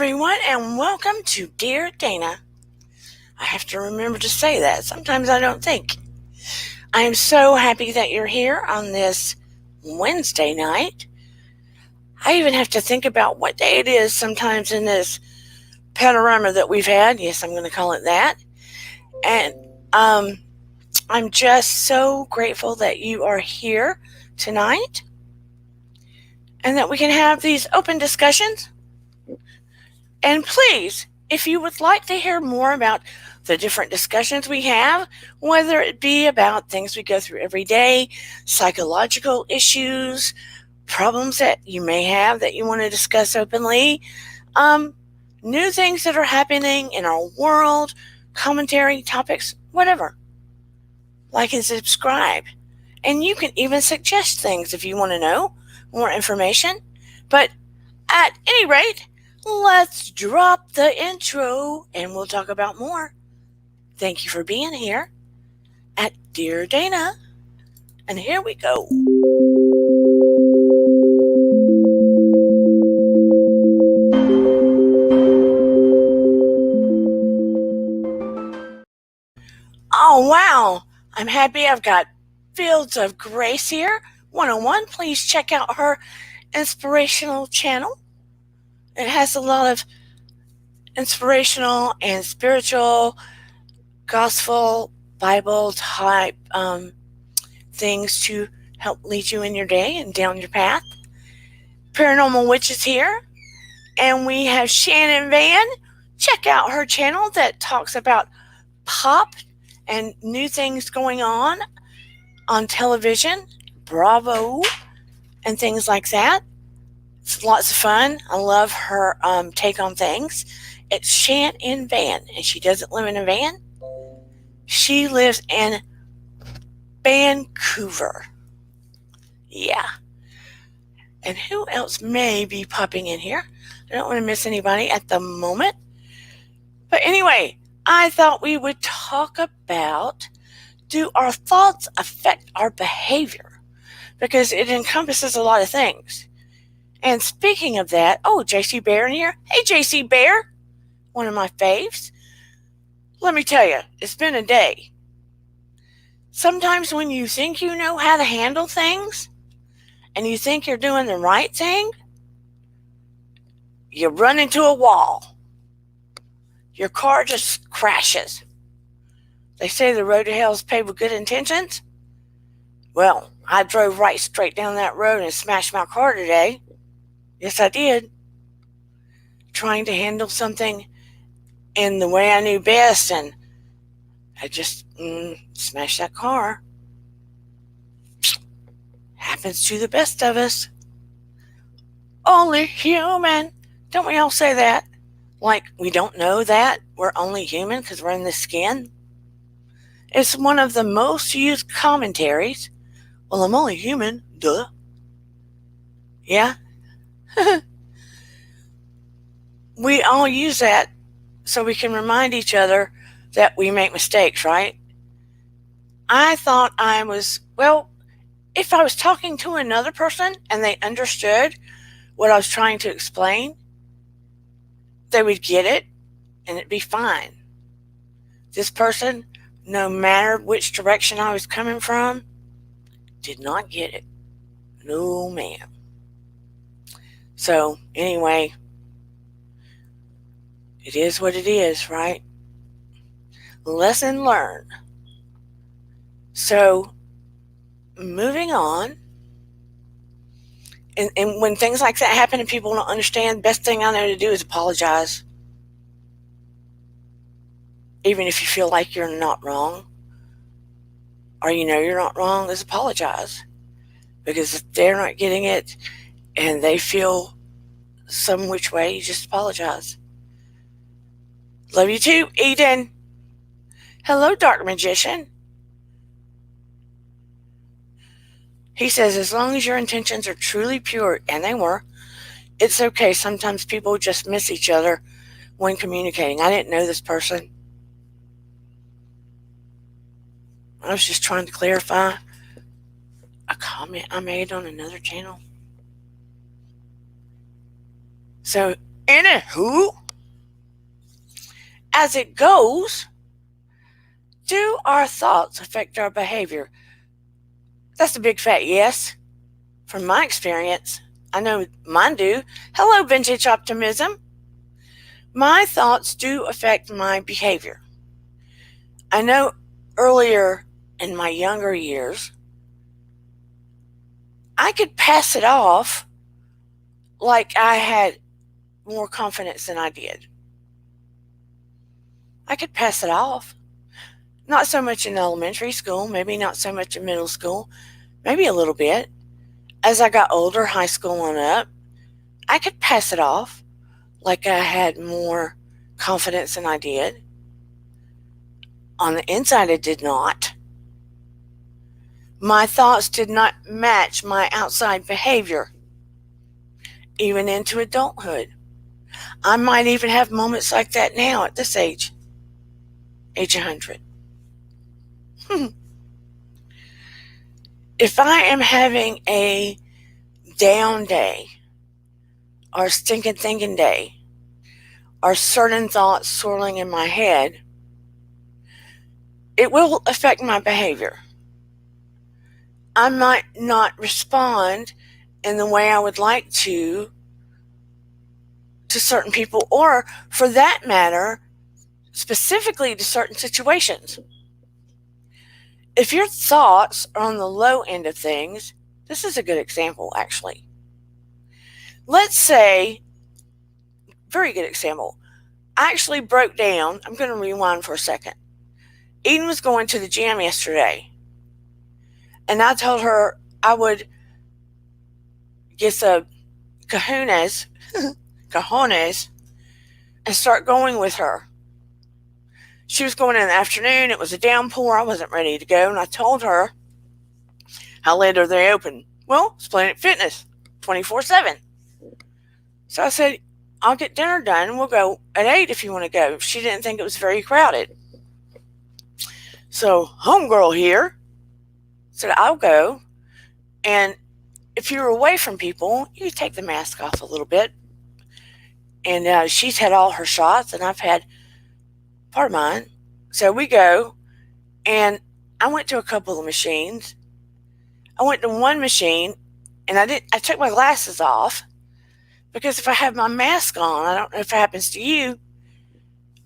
everyone, and welcome to Dear Dana. I have to remember to say that. Sometimes I don't think. I am so happy that you're here on this Wednesday night. I even have to think about what day it is sometimes in this panorama that we've had. Yes, I'm going to call it that. And I'm just so grateful that you are here tonight and that we can have these open discussions. And please, if you would like to hear more about the different discussions we have, whether it be about things we go through every day, psychological issues, problems that you may have that you want to discuss openly, new things that are happening in our world, commentary, topics, whatever. Like and subscribe. And you can even suggest things if you want to know more information. But at any rate, let's drop the intro and we'll talk about more. Thank you for being here at Dear Dana. And here we go. Oh, wow. I'm happy I've got Fields of Grace here. 101, please check out her inspirational channel. It has a lot of inspirational and spiritual, gospel, Bible type things to help lead you in your day and down your path. Paranormal Witch is here. And we have Shannon Van. Check out her channel that talks about pop and new things going on television, Bravo, and things like that. It's lots of fun. I love her take on things. It's Shannon Van, and she doesn't live in a van. She lives in Vancouver. Yeah. And who else may be popping in here? I don't want to miss anybody at the moment. But anyway, I thought we would talk about, do our thoughts affect our behavior? Because it encompasses a lot of things. And speaking of that, JC Bear in here. Hey, JC Bear, one of my faves. Let me tell you, it's been a day. Sometimes when you think you know how to handle things and you think you're doing the right thing, you run into a wall. Your car just crashes. They say the road to hell is paved with good intentions. Well, I drove right straight down that road and smashed my car today. Yes, I did. Trying to handle something in the way I knew best, and I just smashed that car. Happens to the best of us. Only human. Don't we all say that? Like we don't know that we're only human because we're in the skin? It's one of the most used commentaries. Well, I'm only human. Duh. Yeah. We all use that so we can remind each other that we make mistakes, right? I thought if I was talking to another person and they understood what I was trying to explain, they would get it and it'd be fine. This person, no matter which direction I was coming from, did not get it. No, ma'am. So, anyway, it is what it is, right? Lesson learned. So, moving on. And when things like that happen and people don't understand, best thing I know to do is apologize. Even if you feel like you're not wrong, or you know you're not wrong, is apologize. Because if they're not getting it and they feel some which way, you just apologize. Love you too, Eden. Hello, Dark Magician. He says, as long as your intentions are truly pure, and they were, it's okay. Sometimes people just miss each other when communicating. I didn't know this person. I was just trying to clarify a comment I made on another channel. So Anywho, as it goes, do our thoughts affect our behavior? That's a big fat yes. From my experience, I know mine do. Hello, vintage optimism. My thoughts do affect my behavior. I know earlier in my younger years, I could pass it off like I had more confidence than I did. I could pass it off. Not so much in elementary school, maybe not so much in middle school, maybe a little bit. As I got older, high school on up, I could pass it off like I had more confidence than I did. On the inside, I did not. My thoughts did not match my outside behavior, even into adulthood. I might even have moments like that now at this age 100. If I am having a down day or stinking thinking day or certain thoughts swirling in my head, it will affect my behavior. I might not respond in the way I would like to certain people, or for that matter, specifically to certain situations. If your thoughts are on the low end of things, this is a good example, actually. Let's say, very good example, I actually broke down. I'm going to rewind for a second. Eden was going to the gym yesterday, and I told her I would get the cojones, and start going with her. She was going in the afternoon. It was a downpour. I wasn't ready to go, and I told her, how late are they open? Well, it's Planet Fitness, 24/7. So I said, I'll get dinner done, and we'll go at 8 if you want to go. She didn't think it was very crowded. So, homegirl here said, I'll go. And if you're away from people, you take the mask off a little bit. And she's had all her shots, and I've had part of mine. So we go, and I went to a couple of machines. I went to one machine, and I took my glasses off, because if I have my mask on, I don't know if it happens to you,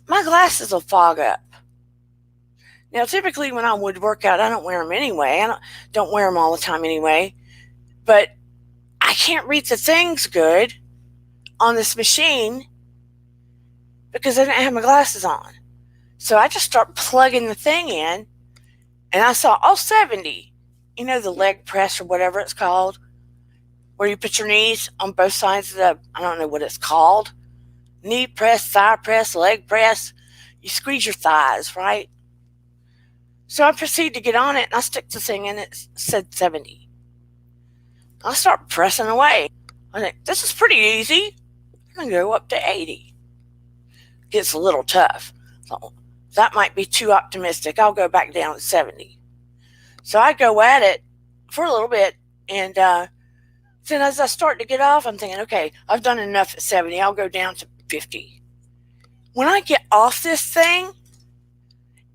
my glasses will fog up. Now, typically when I would work out, I don't wear them anyway. I don't wear them all the time anyway. But I can't read the things good on this machine because I didn't have my glasses on. So I just start plugging the thing in, and I saw 70. You know, the leg press or whatever it's called, where you put your knees on both sides of the, I don't know what it's called, knee press, thigh press, leg press. You squeeze your thighs, right? So I proceed to get on it, and I stick the thing in. It said 70. I start pressing away. I think, this is pretty easy. I'm going to go up to 80. Gets a little tough. So that might be too optimistic. I'll go back down to 70. So I go at it for a little bit, and then as I start to get off, I'm thinking, okay, I've done enough at 70. I'll go down to 50. When I get off this thing,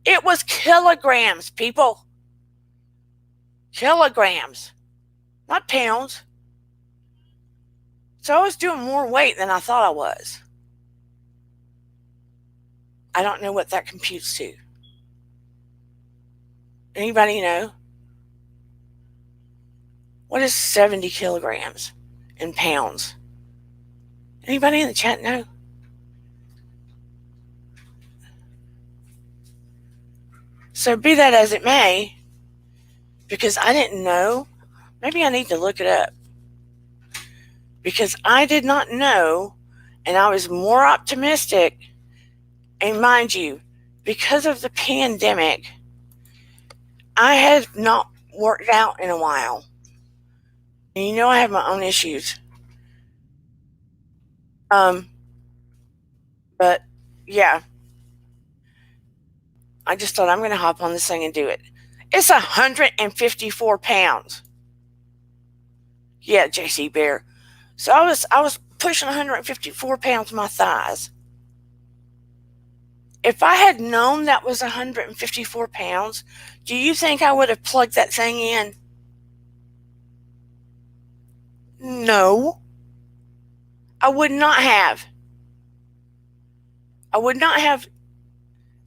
it was kilograms, people. Kilograms, not pounds. So I was doing more weight than I thought I was. I don't know what that computes to. Anybody know? What is 70 kilograms in pounds? Anybody in the chat know? So be that as it may, because I didn't know, maybe I need to look it up. Because I did not know, and I was more optimistic. And mind you, because of the pandemic, I have not worked out in a while. And you know I have my own issues. But yeah, I just thought I'm going to hop on this thing and do it. It's 154 pounds. Yeah, JC Bear. So I was pushing 154 pounds on my thighs. If I had known that was 154 pounds, do you think I would have plugged that thing in? No. I would not have. I would not have.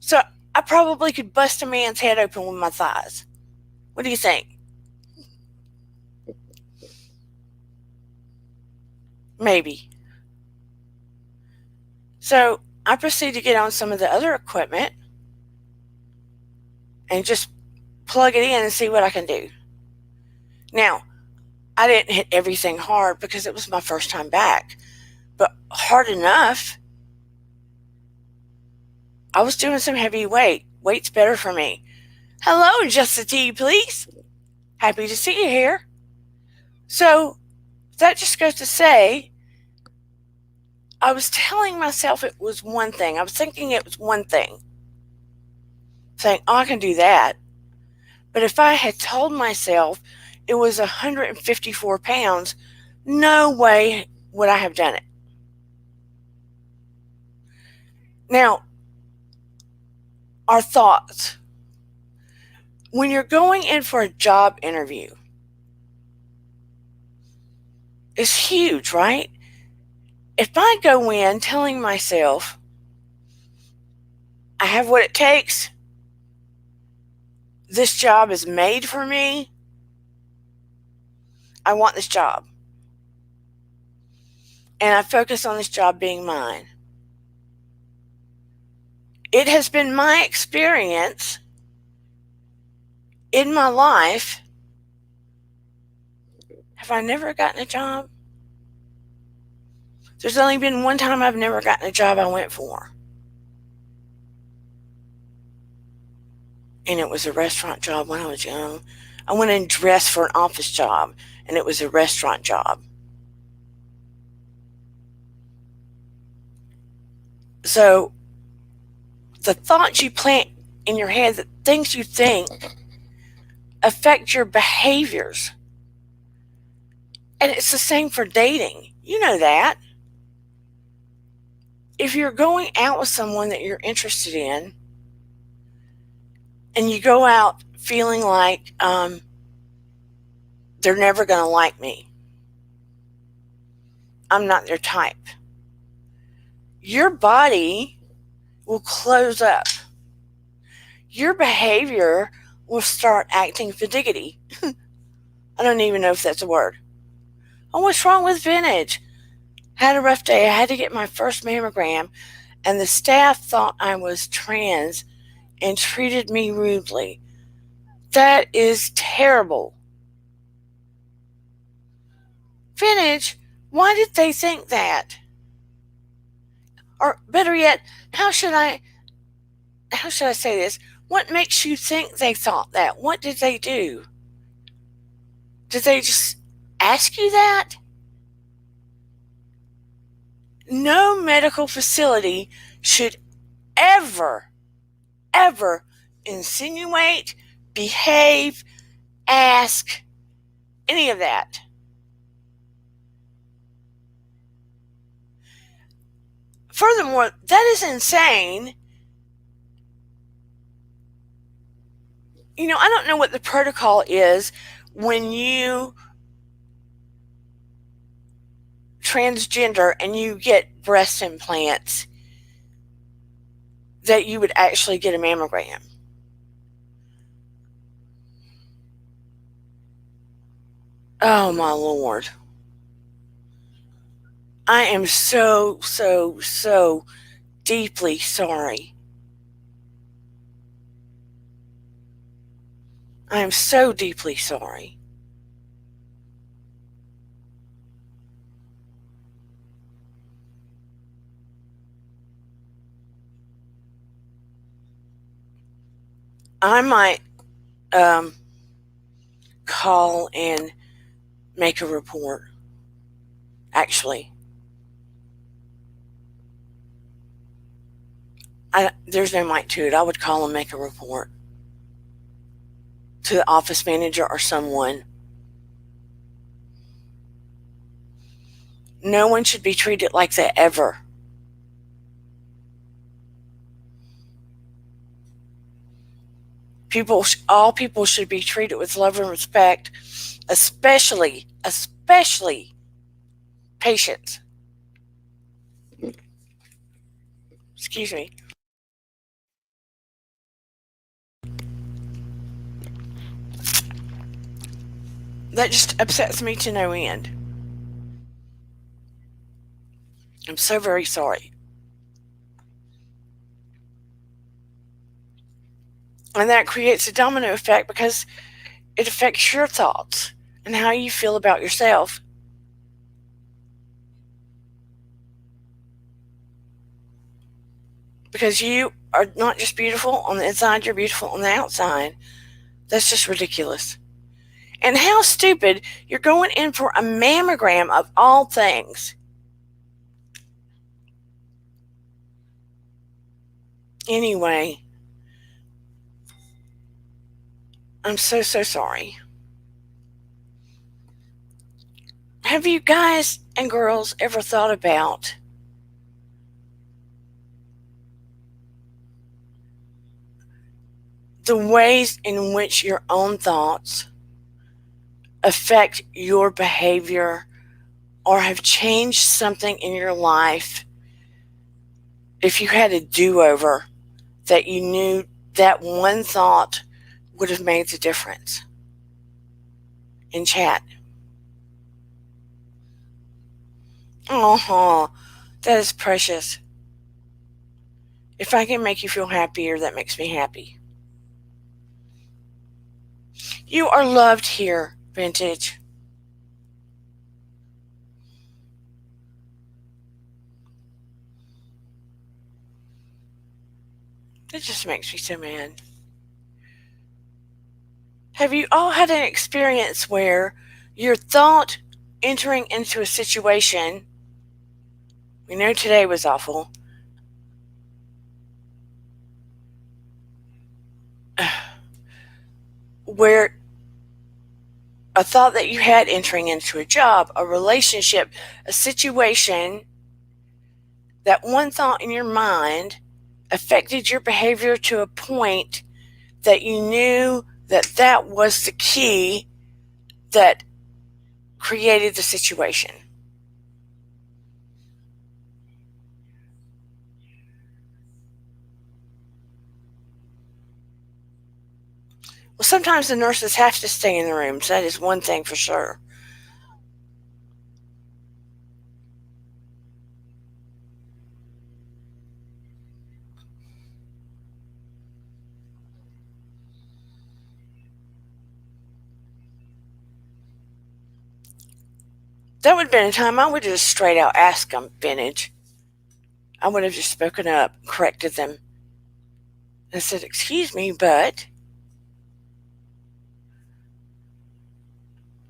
So I probably could bust a man's head open with my thighs. What do you think? Maybe. So I proceed to get on some of the other equipment and just plug it in and see what I can do. Now, I didn't hit everything hard because it was my first time back, but hard enough. I was doing some heavy weight. Weight's better for me. Hello, just a tea, please. Happy to see you here. So that just goes to say, I was telling myself it was one thing. I was thinking it was one thing. Saying, oh, I can do that. But if I had told myself it was 154 pounds, no way would I have done it. Now, our thoughts. When you're going in for a job interview, it's huge, right? If I go in telling myself, I have what it takes, this job is made for me, I want this job, and I focus on this job being mine. It has been my experience in my life. Have I never gotten a job? There's only been one time I've never gotten a job I went for. And it was a restaurant job when I was young. I went and dressed for an office job, and it was a restaurant job. So the thoughts you plant in your head, the things you think, affect your behaviors. And it's the same for dating. You know that. If you're going out with someone that you're interested in, and you go out feeling like they're never going to like me, I'm not their type, your body will close up. Your behavior will start acting fidgety. I don't even know if that's a word. Oh, what's wrong with Vintage? Had a rough day. I had to get my first mammogram, and the staff thought I was trans and treated me rudely. That is terrible. Vintage, why did they think that? Or better yet, how should I say this? What makes you think they thought that? What did they do? Did they just ask you that? No medical facility should ever insinuate, behave, ask, any of that. Furthermore, that is insane. You know, I don't know what the protocol is when you transgender and you get breast implants, that you would actually get a mammogram. Oh my Lord. I am so deeply sorry. I am so deeply sorry. I might call and make a report. Actually, there's no might to it. I would call and make a report to the office manager or someone. No one should be treated like that ever. All people should be treated with love and respect, especially patients. Excuse me. That just upsets me to no end. I'm so very sorry. And that creates a domino effect because it affects your thoughts and how you feel about yourself. Because you are not just beautiful on the inside, you're beautiful on the outside. That's just ridiculous. And how stupid, you're going in for a mammogram of all things. Anyway, I'm so sorry. Have you guys and girls ever thought about the ways in which your own thoughts affect your behavior or have changed something in your life? If you had a do-over, that you knew that one thought would have made the difference. In chat. Oh, that is precious. If I can make you feel happier, that makes me happy. You are loved here, Vintage. That just makes me so mad. Have you all had an experience where your thought entering into a situation, we know today was awful, where a thought that you had entering into a job, a relationship, a situation, that one thought in your mind affected your behavior to a point that you knew that that was the key that created the situation? Well, sometimes the nurses have to stay in the rooms. That is one thing for sure. That would have been a time I would have just straight out asked them, Vintage. I would have just spoken up, corrected them, and said, "Excuse me, but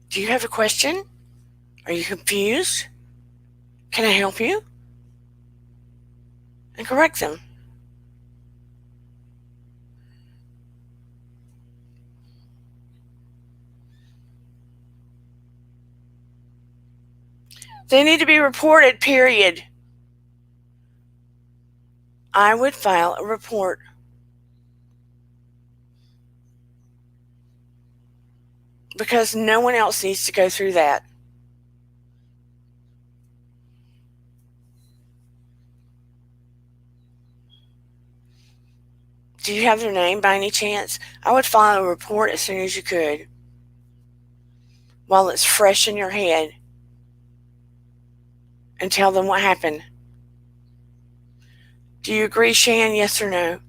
do you have a question? Are you confused? Can I help you?" And correct them. They need to be reported, period. I would file a report. Because no one else needs to go through that. Do you have their name by any chance? I would file a report as soon as you could, while it's fresh in your head, and tell them what happened. Do you agree, Shan? Yes or no?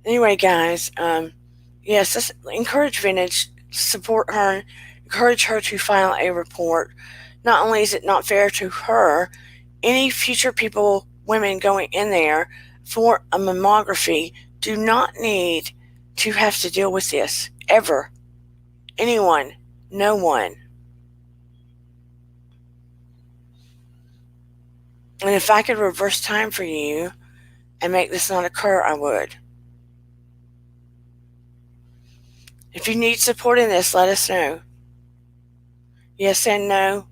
Anyway, guys, yes, let's encourage Vintage, support her, encourage her to file a report. Not only is it not fair to her, any future people, women going in there for a mammography do not need to have to deal with this, ever. Anyone, no one. And if I could reverse time for you and make this not occur, I would. If you need support in this, let us know. Yes and no.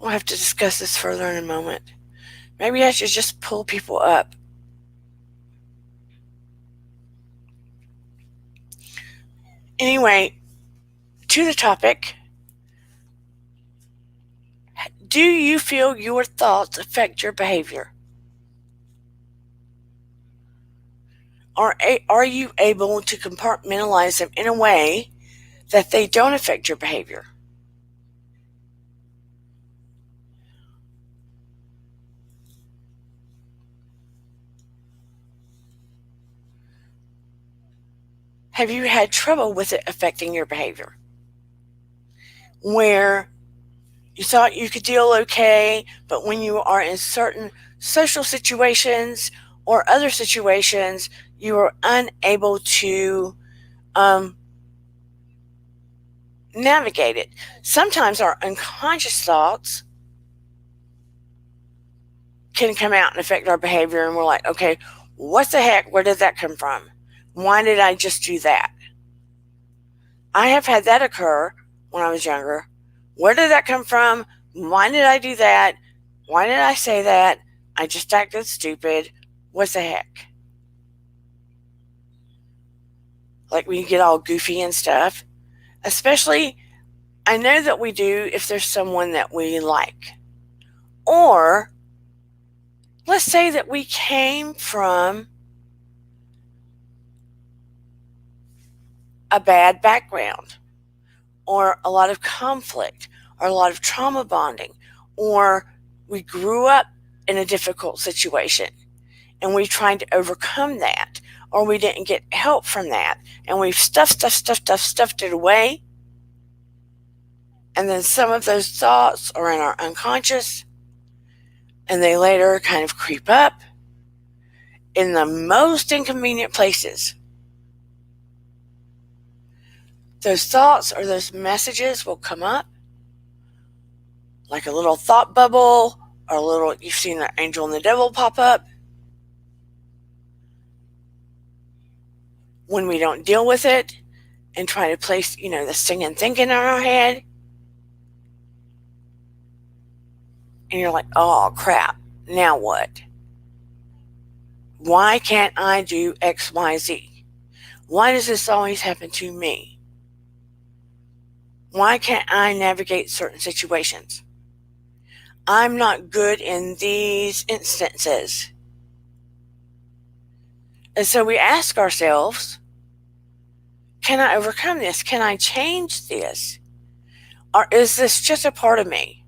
We'll have to discuss this further in a moment. Maybe I should just pull people up. Anyway, to the topic. Do you feel your thoughts affect your behavior? Are you able to compartmentalize them in a way that they don't affect your behavior? Have you had trouble with it affecting your behavior? Where you thought you could deal okay, but when you are in certain social situations or other situations, you are unable to navigate it. Sometimes our unconscious thoughts can come out and affect our behavior, and we're like, okay, what the heck? Where did that come from? Why did I just do that? I have had that occur when I was younger. Where did that come from? Why did I do that? Why did I say that? I just acted stupid. What the heck? Like when you get all goofy and stuff. Especially, I know that we do if there's someone that we like. Or, let's say that we came from a bad background, or a lot of conflict, or a lot of trauma bonding, or we grew up in a difficult situation and we tried to overcome that, or we didn't get help from that, and we've stuffed it away. And then some of those thoughts are in our unconscious, and they later kind of creep up in the most inconvenient places. Those thoughts or those messages will come up like a little thought bubble, or a little, you've seen the angel and the devil pop up. When we don't deal with it and try to place, the singing thinking in our head, and you're like, oh crap, now what? Why can't I do X, Y, Z? Why does this always happen to me? Why can't I navigate certain situations? I'm not good in these instances. And so we ask ourselves, can I overcome this? Can I change this? Or is this just a part of me?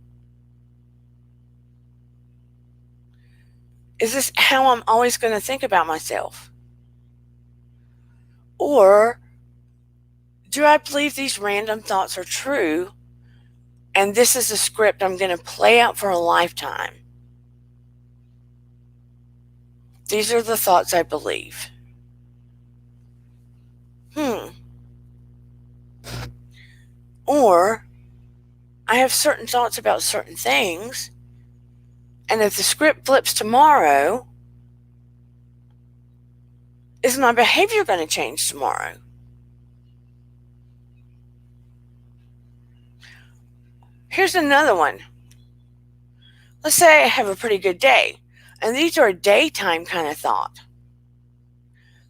Is this how I'm always going to think about myself? Or do I believe these random thoughts are true, and this is a script I'm going to play out for a lifetime? These are the thoughts I believe. Or I have certain thoughts about certain things, and if the script flips tomorrow, is my behavior going to change tomorrow? Here's another one. Let's say I have a pretty good day, and these are a daytime kind of thought.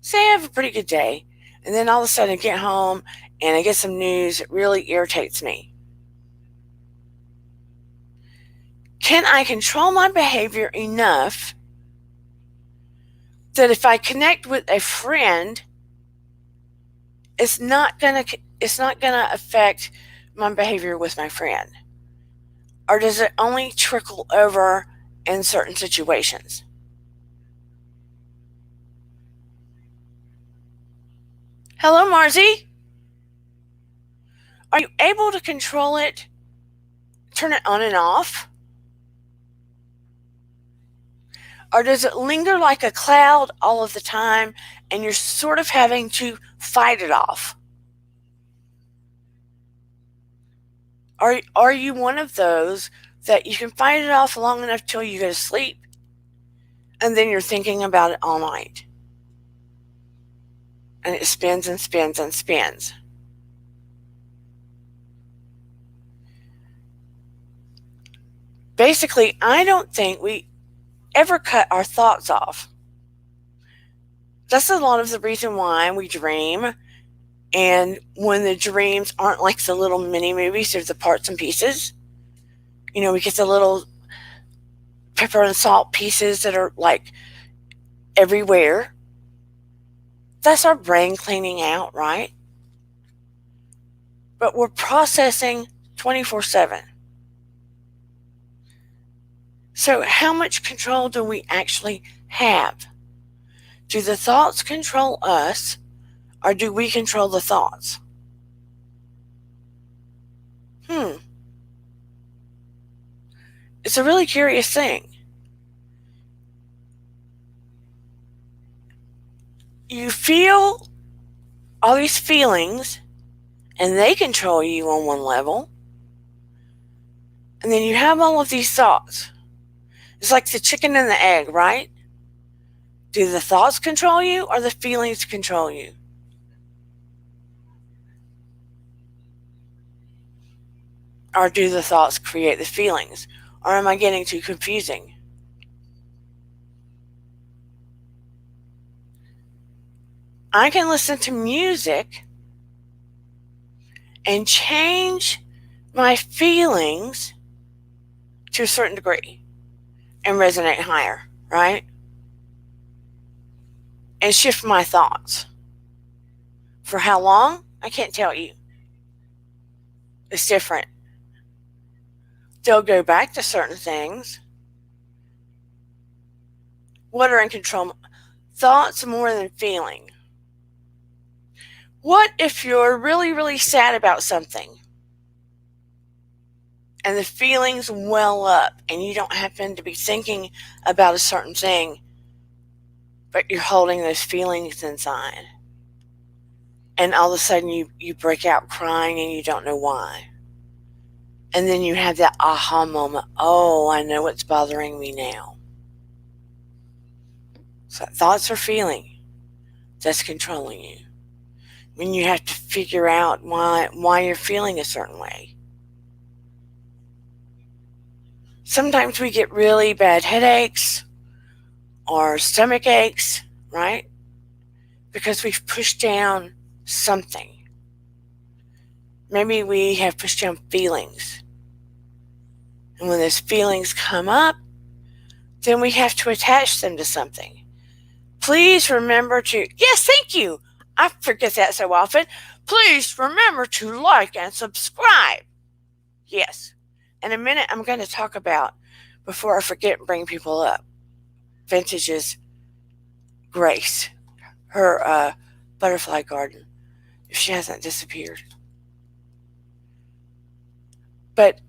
Say I have a pretty good day, and then all of a sudden I get home and I get some news that really irritates me. Can I control my behavior enough that if I connect with a friend, it's not gonna affect my behavior with my friend? Or does it only trickle over in certain situations? Hello, Marzi. Are you able to control it? Turn it on and off? Or does it linger like a cloud all of the time and you're sort of having to fight it off? Are you one of those that you can fight it off long enough till you go to sleep, and then you're thinking about it all night? And it spins and spins and spins. Basically, I don't think we ever cut our thoughts off. That's a lot of the reason why we dream. And when the dreams aren't like the little mini movies, they're the parts and pieces. We get the little pepper and salt pieces that are like everywhere. That's our brain cleaning out, right? But we're processing 24/7. So how much control do we actually have? Do the thoughts control us, or do we control the thoughts? It's a really curious thing. You feel all these feelings, and they control you on one level. And then you have all of these thoughts. It's like the chicken and the egg, right? Do the thoughts control you, or the feelings control you? Or do the thoughts create the feelings? Or am I getting too confusing? I can listen to music and change my feelings to a certain degree and resonate higher, right? And shift my thoughts. For how long? I can't tell you. It's different. They'll go back to certain things. What are in control? Thoughts more than feeling. What if you're really, really sad about something and the feelings well up and you don't happen to be thinking about a certain thing, but you're holding those feelings inside? And all of a sudden you break out crying and you don't know why. And then you have that aha moment. Oh, I know what's bothering me now. So thoughts or feeling that's controlling you. When you have to figure out why you're feeling a certain way. Sometimes we get really bad headaches or stomach aches, right? Because we've pushed down something. Maybe we have pushed down feelings. And when those feelings come up, then we have to attach them to something. Please remember to, yes, thank you. I forget that so often. Please remember to like and subscribe. Yes. In a minute, I'm going to talk about, before I forget and bring people up, Vintage's Grace, her butterfly garden, if she hasn't disappeared. But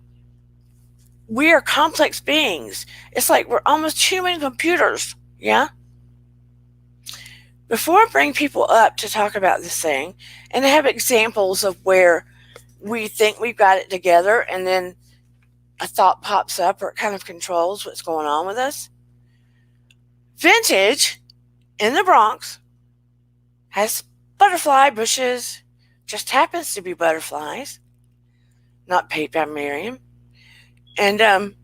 we are complex beings. It's like we're almost human computers, yeah? Before I bring people up to talk about this thing, and I have examples of where we think we've got it together, and then a thought pops up or it kind of controls what's going on with us. Vintage in the Bronx has butterfly bushes, just happens to be butterflies, not paid by Miriam. And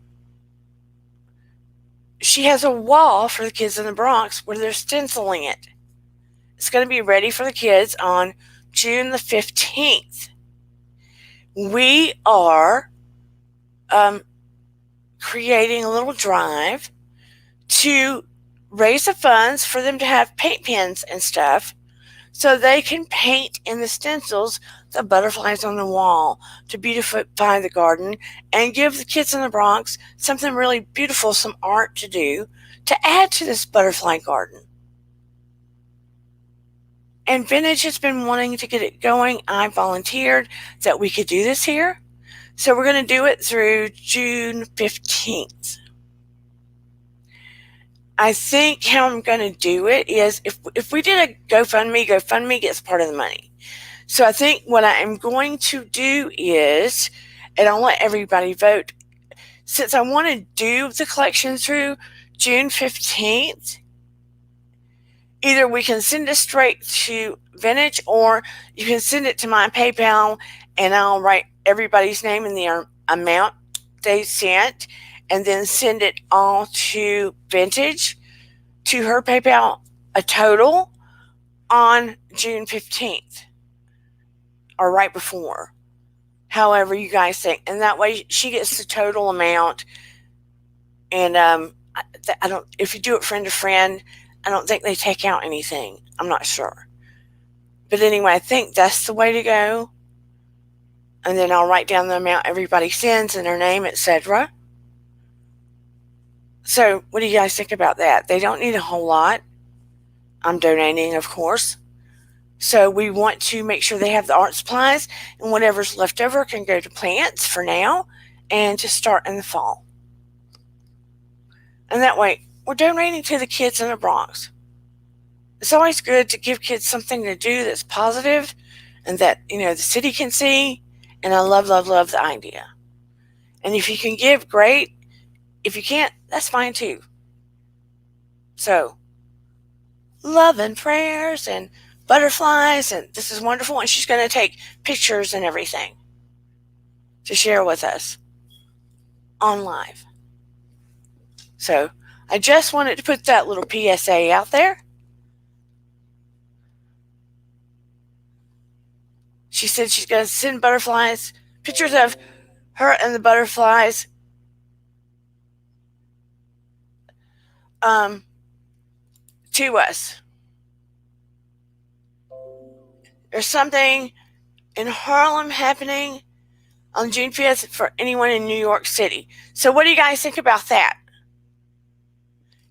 she has a wall for the kids in the Bronx where they're stenciling it. It's going to be ready for the kids on June the 15th. We are creating a little drive to raise the funds for them to have paint pens and stuff so they can paint in the stencils the butterflies on the wall to beautify the garden and give the kids in the Bronx something really beautiful, some art to do to add to this butterfly garden. And Vintage has been wanting to get it going. I volunteered that we could do this here. So we're going to do it through June 15th. I think how I'm going to do it is if we did a GoFundMe gets part of the money. So I think what I am going to do is and I'll let everybody vote. Since I want to do the collection through June 15th, either we can send it straight to Vintage, or you can send it to my PayPal, and I'll write everybody's name and the amount they sent, and then send it all to Vintage, to her PayPal, a total on June 15th, or right before. However you guys think. And that way she gets the total amount. And I don't, if you do it friend to friend, I don't think they take out anything. I'm not sure. But anyway, I think that's the way to go. And then I'll write down the amount everybody sends and their name, etc. So what do you guys think about that? They don't need a whole lot. I'm donating, of course. So we want to make sure they have the art supplies, and whatever's left over can go to plants for now and to start in the fall. And that way, we're donating to the kids in the Bronx. It's always good to give kids something to do that's positive and that, the city can see. And I love, love, love the idea. And if you can give, great. If you can't, that's fine too. So, love and prayers and butterflies, and this is wonderful. And she's going to take pictures and everything to share with us on live. So I just wanted to put that little PSA out there. She said she's going to send butterflies, pictures of her and the butterflies to us. There's something in Harlem happening on June 5th for anyone in New York City. So what do you guys think about that?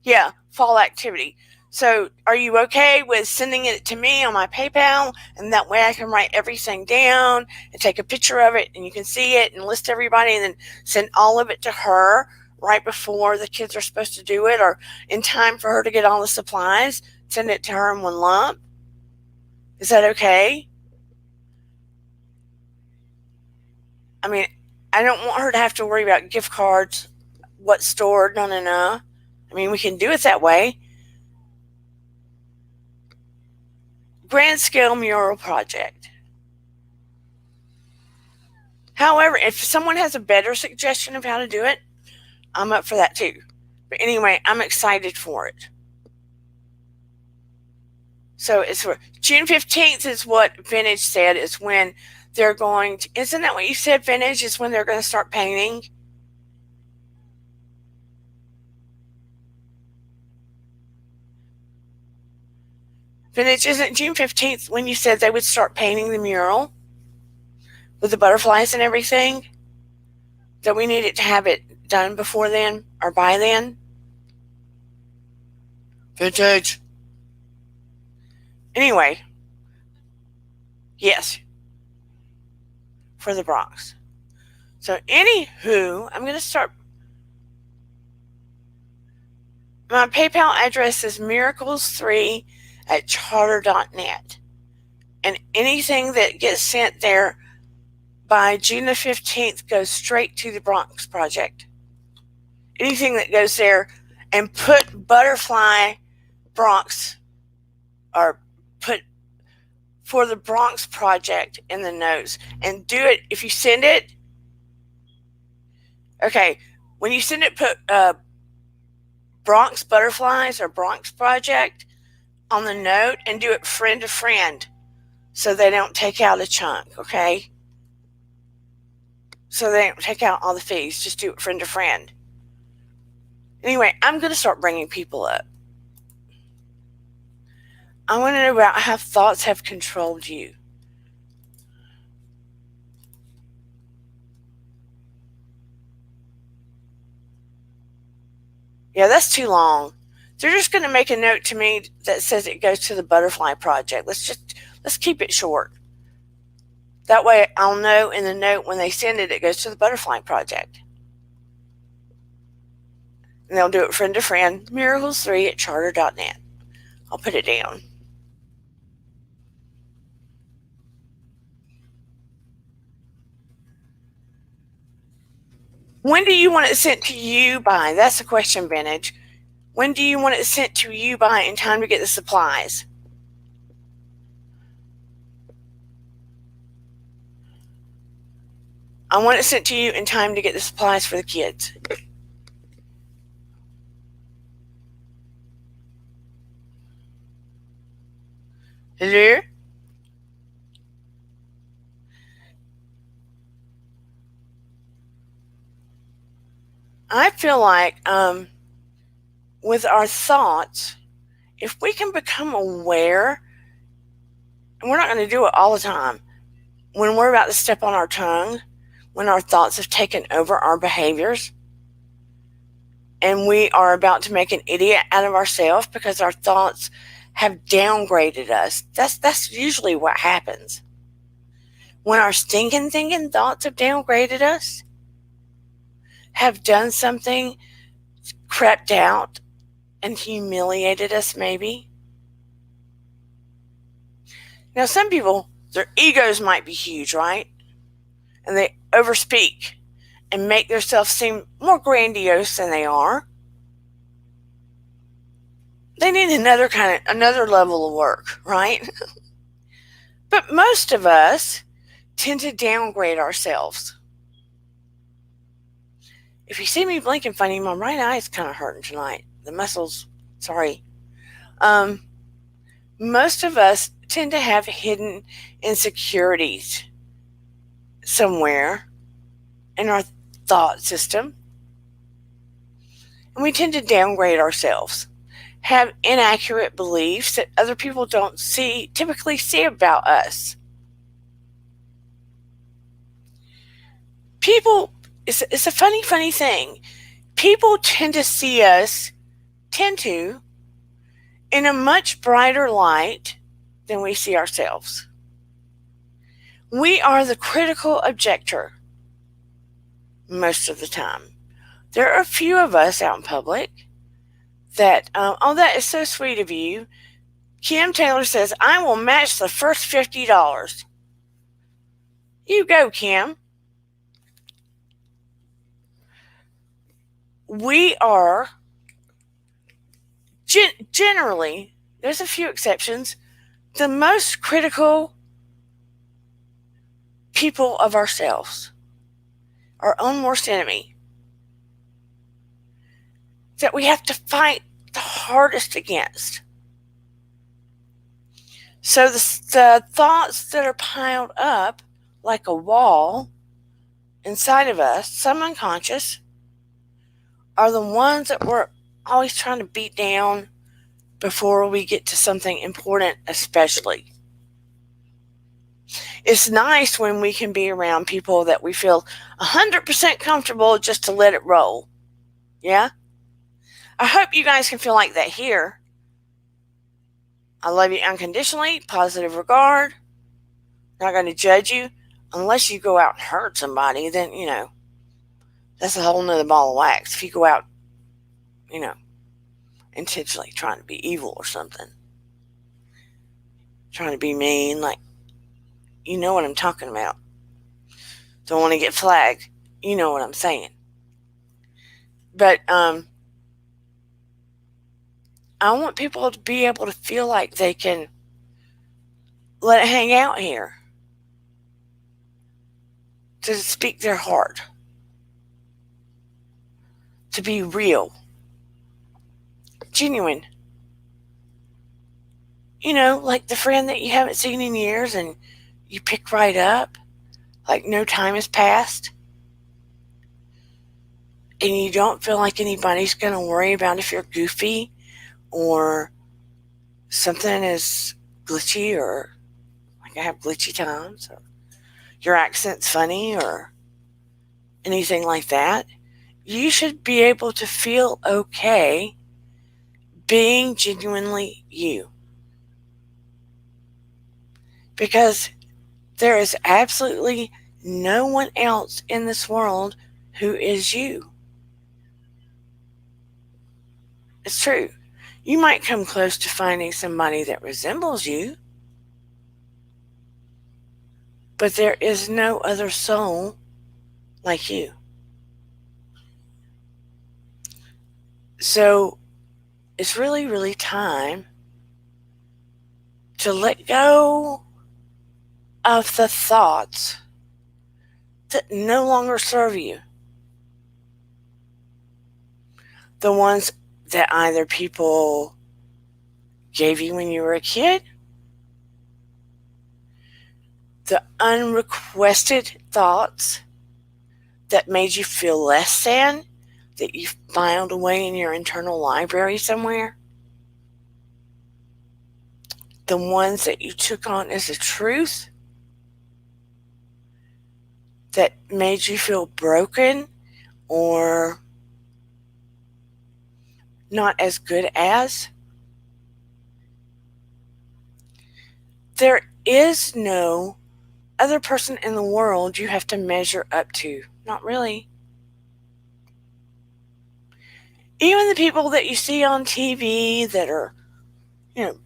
Yeah, fall activity. So are you okay with sending it to me on my PayPal? And that way I can write everything down and take a picture of it, and you can see it and list everybody, and then send all of it to her right before the kids are supposed to do it, or in time for her to get all the supplies. Send it to her in one lump. Is that okay? I mean, I don't want her to have to worry about gift cards, what's stored, no. I mean, we can do it that way. Grand scale mural project. However, if someone has a better suggestion of how to do it, I'm up for that too. But anyway, I'm excited for it. So it's for June 15th is what Vintage said is when they're going to, isn't that what you said, Vintage, is when they're going to start painting? Vintage, isn't June 15th when you said they would start painting the mural with the butterflies and everything? That we needed to have it done before then or by then? Vintage. Anyway, yes, for the Bronx. So anywho, I'm going to start. My PayPal address is miracles3@charter.net. And anything that gets sent there by June the 15th goes straight to the Bronx Project. Anything that goes there, and put Butterfly Bronx, or put for the Bronx Project in the notes, and do it. If you send it, okay, when you send it, put Bronx Butterflies or Bronx Project on the note, and do it friend to friend so they don't take out a chunk, okay? So they don't take out all the fees. Just do it friend to friend. Anyway, I'm going to start bringing people up. I want to know about how thoughts have controlled you. Yeah, that's too long. They're just going to make a note to me that says it goes to the Butterfly Project. Let's keep it short. That way I'll know in the note when they send it, it goes to the Butterfly Project. And they'll do it friend to friend, miracles3@charter.net. I'll put it down. When do you want it sent to you by? That's the question, Vintage. When do you want it sent to you by in time to get the supplies? I want it sent to you in time to get the supplies for the kids. Hello? I feel like with our thoughts, if we can become aware, and we're not going to do it all the time, when we're about to step on our tongue, when our thoughts have taken over our behaviors, and we are about to make an idiot out of ourselves because our thoughts have downgraded us. That's usually what happens. When our stinking thinking thoughts have downgraded us, have done something, crept out, and humiliated us maybe. Now, some people, their egos might be huge, right? And they overspeak and make themselves seem more grandiose than they are. They need another level of work, right? But most of us tend to downgrade ourselves. If you see me blinking funny, my right eye is kind of hurting tonight. The muscles, sorry. Most of us tend to have hidden insecurities somewhere in our thought system. And we tend to downgrade ourselves, have inaccurate beliefs that other people don't typically see about us. People, it's a funny thing. People tend to see us, in a much brighter light than we see ourselves. We are the critical objector most of the time. There are a few of us out in public that, that is so sweet of you. Kim Taylor says, I will match the first $50. You go, Kim. We are generally, there's a few exceptions, the most critical people of ourselves, our own worst enemy, that we have to fight the hardest against. So the thoughts that are piled up like a wall inside of us, some unconscious, are the ones that we're always trying to beat down before we get to something important, especially. It's nice when we can be around people that we feel 100% comfortable just to let it roll. Yeah? I hope you guys can feel like that here. I love you unconditionally, positive regard. Not going to judge you. Unless you go out and hurt somebody, then, that's a whole nother ball of wax. If you go out, intentionally trying to be evil or something. Trying to be mean, like, you know what I'm talking about. Don't want to get flagged. You know what I'm saying. But, I want people to be able to feel like they can let it hang out here. To speak their heart. To be real. Genuine. Like the friend that you haven't seen in years and you pick right up. Like no time has passed. And you don't feel like anybody's going to worry about if you're goofy or something is glitchy, or like I have glitchy times, or your accent's funny or anything like that. You should be able to feel okay being genuinely you. Because there is absolutely no one else in this world who is you. It's true. You might come close to finding somebody that resembles you, but there is no other soul like you. So it's really, really time to let go of the thoughts that no longer serve you. The ones that either people gave you when you were a kid, the unrequested thoughts that made you feel less than, that you filed away in your internal library somewhere, the ones that you took on as a truth that made you feel broken or not as good as. There is no other person in the world you have to measure up to. Not really. Even the people that you see on TV that are,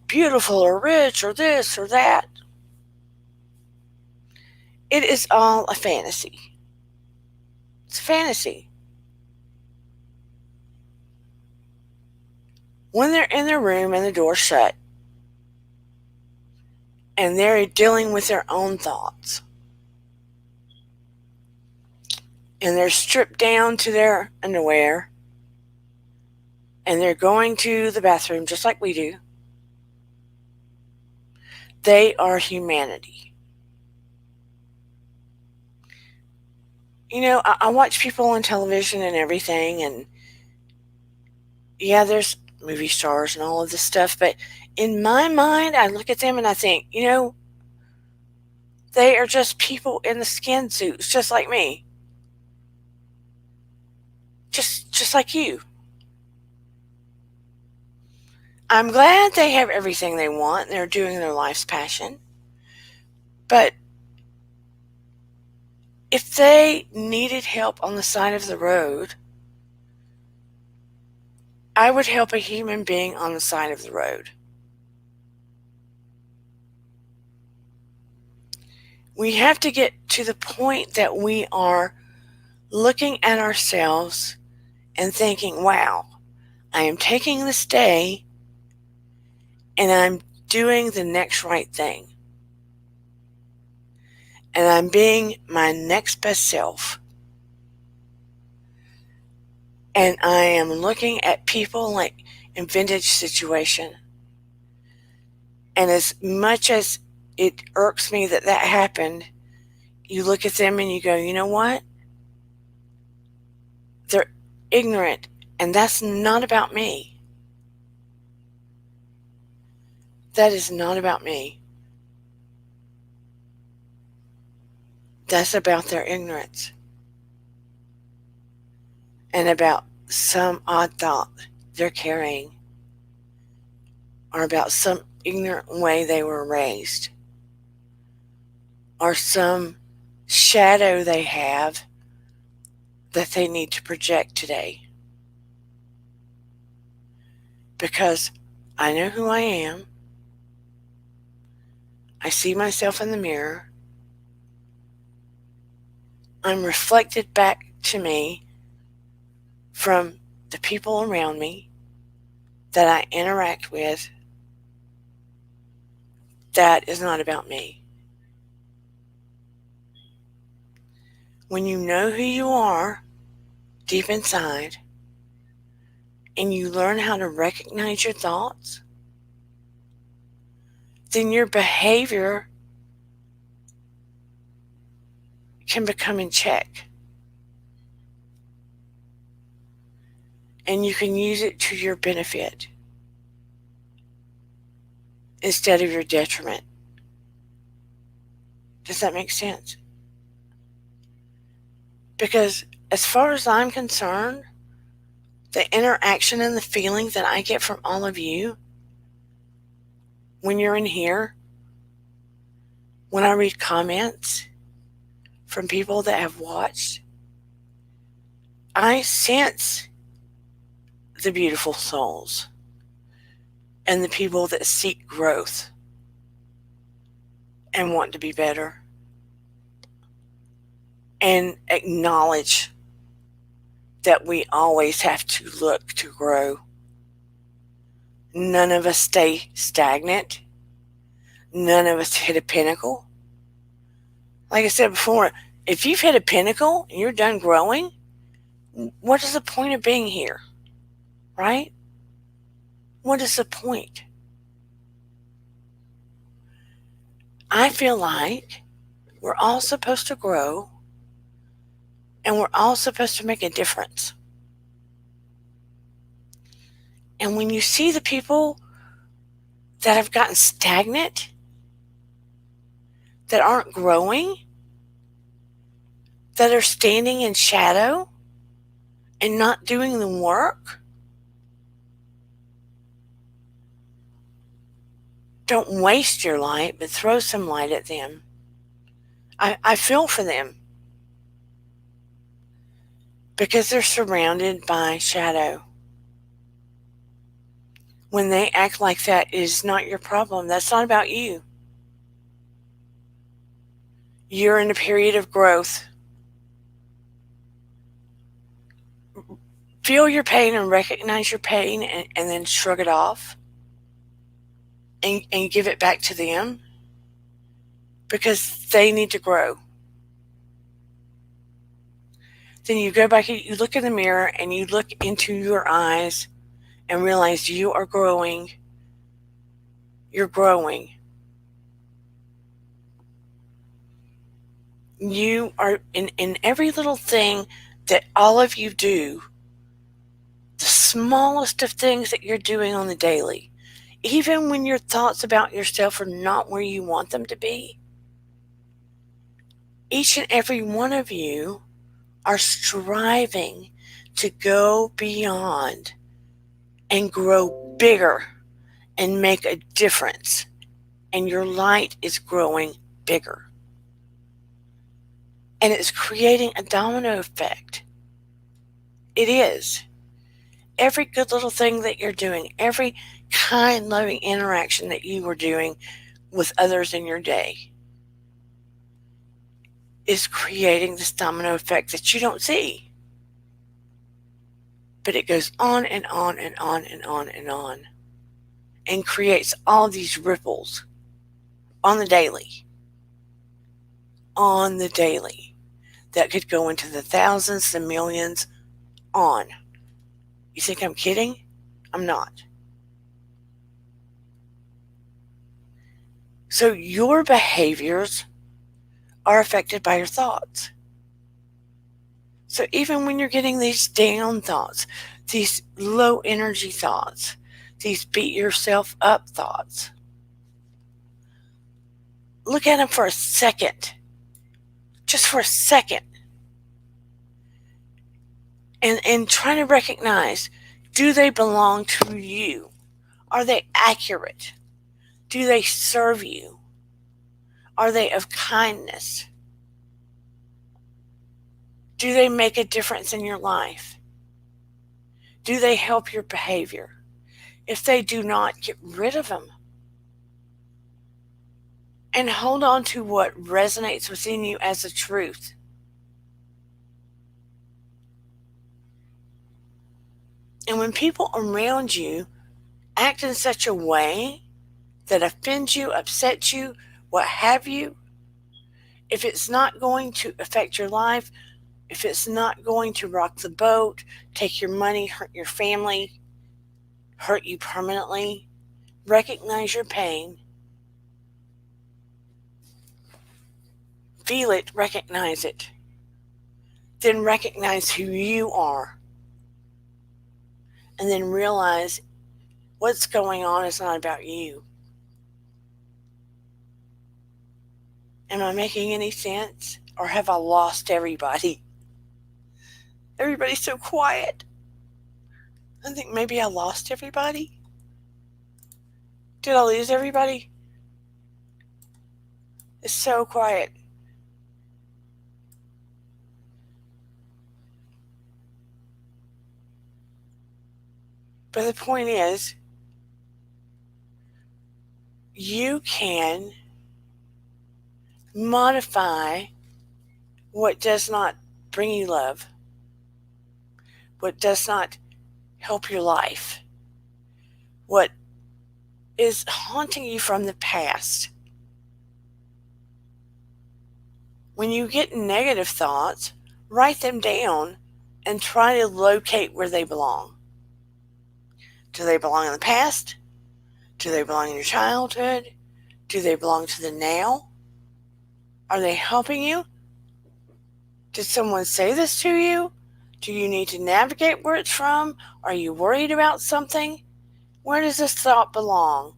beautiful or rich or this or that, it is all a fantasy. It's a fantasy. When they're in their room and the door's shut and they're dealing with their own thoughts and they're stripped down to their underwear and they're going to the bathroom just like we do, they are humanity. I watch people on television and everything, and yeah, there's movie stars and all of this stuff, but in my mind, I look at them and I think, they are just people in the skin suits, just like me. Just like you. I'm glad they have everything they want and they're doing their life's passion. But if they needed help on the side of the road, I would help a human being on the side of the road. We have to get to the point that we are looking at ourselves and thinking, wow, I am taking this day and I'm doing the next right thing. And I'm being my next best self. And I am looking at people like in Vintage Situation. And as much as it irks me that happened, you look at them and you go, you know what? They're ignorant, and that's not about me. That is not about me. That's about their ignorance. And about some odd thought they're carrying. Or about some ignorant way they were raised. Or some shadow they have that they need to project today. Because I know who I am. I see myself in the mirror. I'm reflected back to me from the people around me that I interact with. That is not about me. When you know who you are deep inside and you learn how to recognize your thoughts, then your behavior can become in check. And you can use it to your benefit instead of your detriment. Does that make sense? Because as far as I'm concerned, the interaction and the feeling that I get from all of you when you're in here, when I read comments from people that have watched, I sense the beautiful souls and the people that seek growth and want to be better and acknowledge that we always have to look to grow. None of us stay stagnant. None of us hit a pinnacle. Like I said before, if you've hit a pinnacle and you're done growing, what is the point of being here? Right? What is the point? I feel like we're all supposed to grow and we're all supposed to make a difference. And when you see the people that have gotten stagnant, that aren't growing, that are standing in shadow and not doing the work, don't waste your light, but throw some light at them. I feel for them because they're surrounded by shadow. When they act like that, it is not your problem. That's not about you. You're in a period of growth. Feel your pain and recognize your pain and then shrug it off and give it back to them because they need to grow. Then you go back, you look in the mirror and you look into your eyes and realize you are growing. You're growing. You are in every little thing that all of you do, the smallest of things that you're doing on the daily, even when your thoughts about yourself are not where you want them to be, each and every one of you are striving to go beyond and grow bigger and make a difference. And your light is growing bigger. And it's creating a domino effect. It is. Every good little thing that you're doing, every kind, loving interaction that you are doing with others in your day is creating this domino effect that you don't see. But it goes on and on and on and on and on and creates all these ripples on the daily. On the daily. That could go into the thousands, the millions, on. You think I'm kidding? I'm not. So your behaviors are affected by your thoughts. So even when you're getting these down thoughts, these low energy thoughts, these beat yourself up thoughts, look at them for a second. Just for a second. And try to recognize, do they belong to you? Are they accurate? Do they serve you? Are they of kindness? Do they make a difference in your life? Do they help your behavior? If they do not, get rid of them. And hold on to what resonates within you as a truth. And when people around you act in such a way that offends you, upsets you, what have you, if it's not going to affect your life, if it's not going to rock the boat, take your money, hurt your family, hurt you permanently, recognize your pain, feel it, recognize it, then recognize who you are, and then realize what's going on is not about you. Am I making any sense? Or have I lost everybody? Everybody's so quiet. I think maybe I lost everybody. Did I lose everybody? It's so quiet. But the point is, you can modify what does not bring you love. what does not help your life, what is haunting you from the past. When you get negative thoughts, write them down and try to locate where they belong. Do they belong in the past? Do they belong in your childhood? Do they belong to the now? Are they helping you? Did someone say this to you? Do you need to navigate where it's from? Are you worried about something? Where does this thought belong?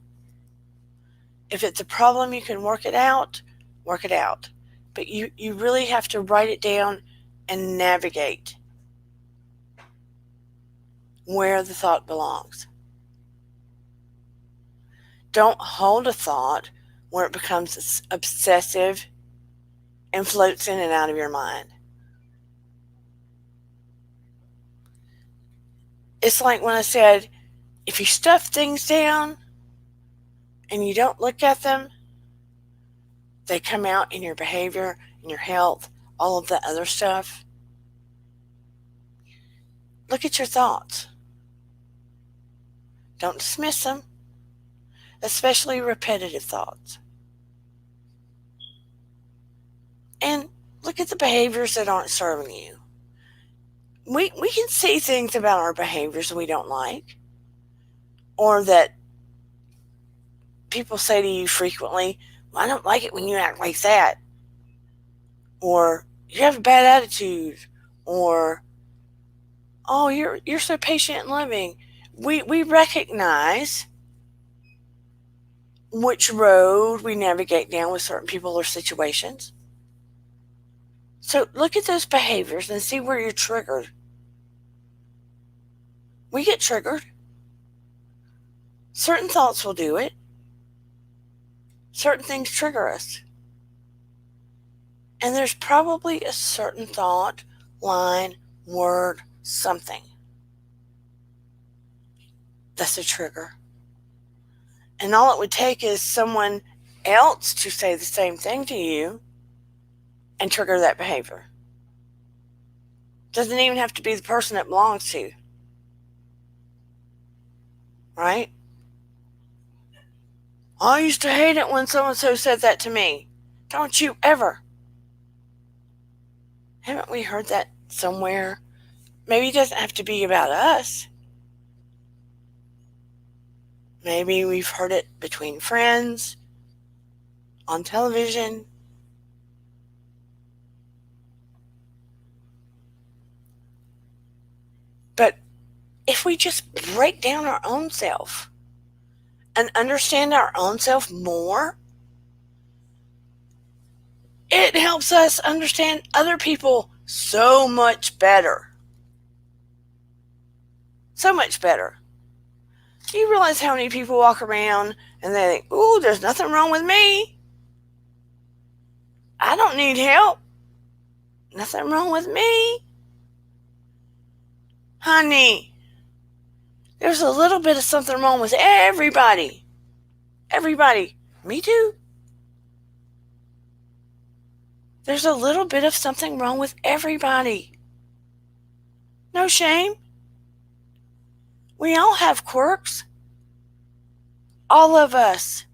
If it's a problem, you can work it out, work it out. But you really have to write it down and navigate where the thought belongs. Don't hold a thought where it becomes obsessive and floats in and out of your mind. It's like when I said, if you stuff things down and you don't look at them, they come out in your behavior, in your health, all of that other stuff. Look at your thoughts. Don't dismiss them, especially repetitive thoughts. And look at the behaviors that aren't serving you. We can see things about our behaviors we don't like, or that people say to you frequently, well, I don't like it when you act like that, or you have a bad attitude, or oh, you're so patient and loving. We recognize which road we navigate down with certain people or situations. So look at those behaviors and see where you're triggered. We get triggered. Certain thoughts will do it. Certain things trigger us. And there's probably a certain thought, line, word, something that's a trigger. And all it would take is someone else to say the same thing to you and trigger that behavior. Doesn't even have to be the person it belongs to. Right? I used to hate it when so-and-so said that to me. Don't you ever. Haven't we heard that somewhere? Maybe it doesn't have to be about us. Maybe we've heard it between friends, on television. But if we just break down our own self and understand our own self more, it helps us understand other people so much better. So much better. Do you realize how many people walk around and they think, ooh, there's nothing wrong with me. I don't need help. Nothing wrong with me. Honey, there's a little bit of something wrong with everybody. Everybody. Me too. There's a little bit of something wrong with everybody. No shame. We all have quirks. All of us.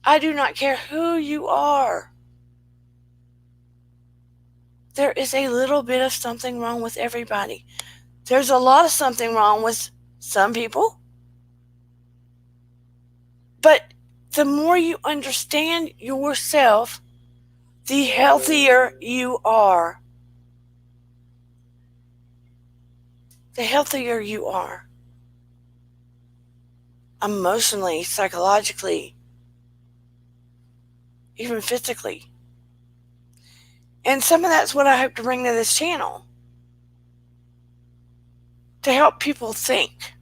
I do not care who you are. There is a little bit of something wrong with everybody. There's a lot of something wrong with some people. But the more you understand yourself, the healthier you are. The healthier you are. Emotionally, psychologically, even physically. And some of that's what I hope to bring to this channel. To help people think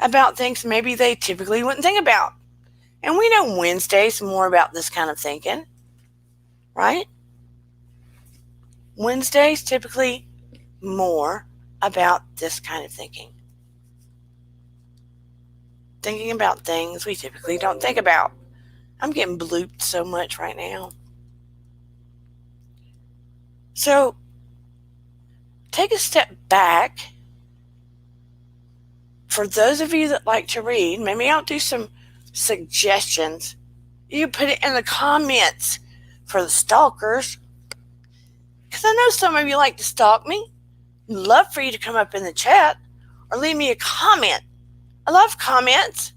about things maybe they typically wouldn't think about. And we know Wednesday's more about this kind of thinking, right? Wednesday's typically more about this kind of thinking. Thinking about things we typically don't think about. I'm getting blooped so much right now. So, take a step back. For those of you that like to read, maybe I'll do some suggestions. You put it in the comments for the stalkers, because I know some of you like to stalk me. I'd love for you to come up in the chat or leave me a comment. I love comments.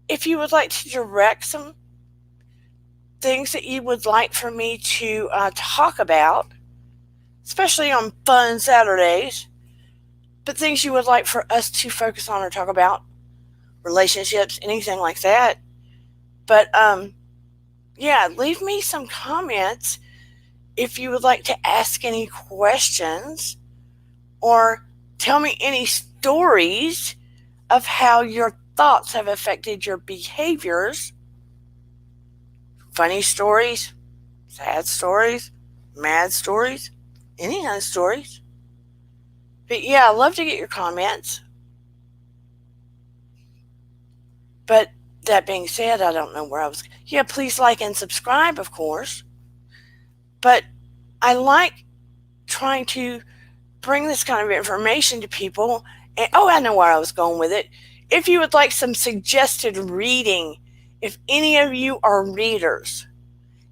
If you would like to direct some things that you would like for me to talk about, especially on fun Saturdays, but things you would like for us to focus on or talk about, relationships, anything like that. But yeah, leave me some comments if you would like to ask any questions or tell me any stories of how your thoughts have affected your behaviors. Funny stories, sad stories, mad stories, any kind of stories. But yeah, I love to get your comments. But that being said, I don't know where I was. Yeah, please like and subscribe, of course. But I like trying to bring this kind of information to people. And I know where I was going with it. If you would like some suggested reading, if any of you are readers,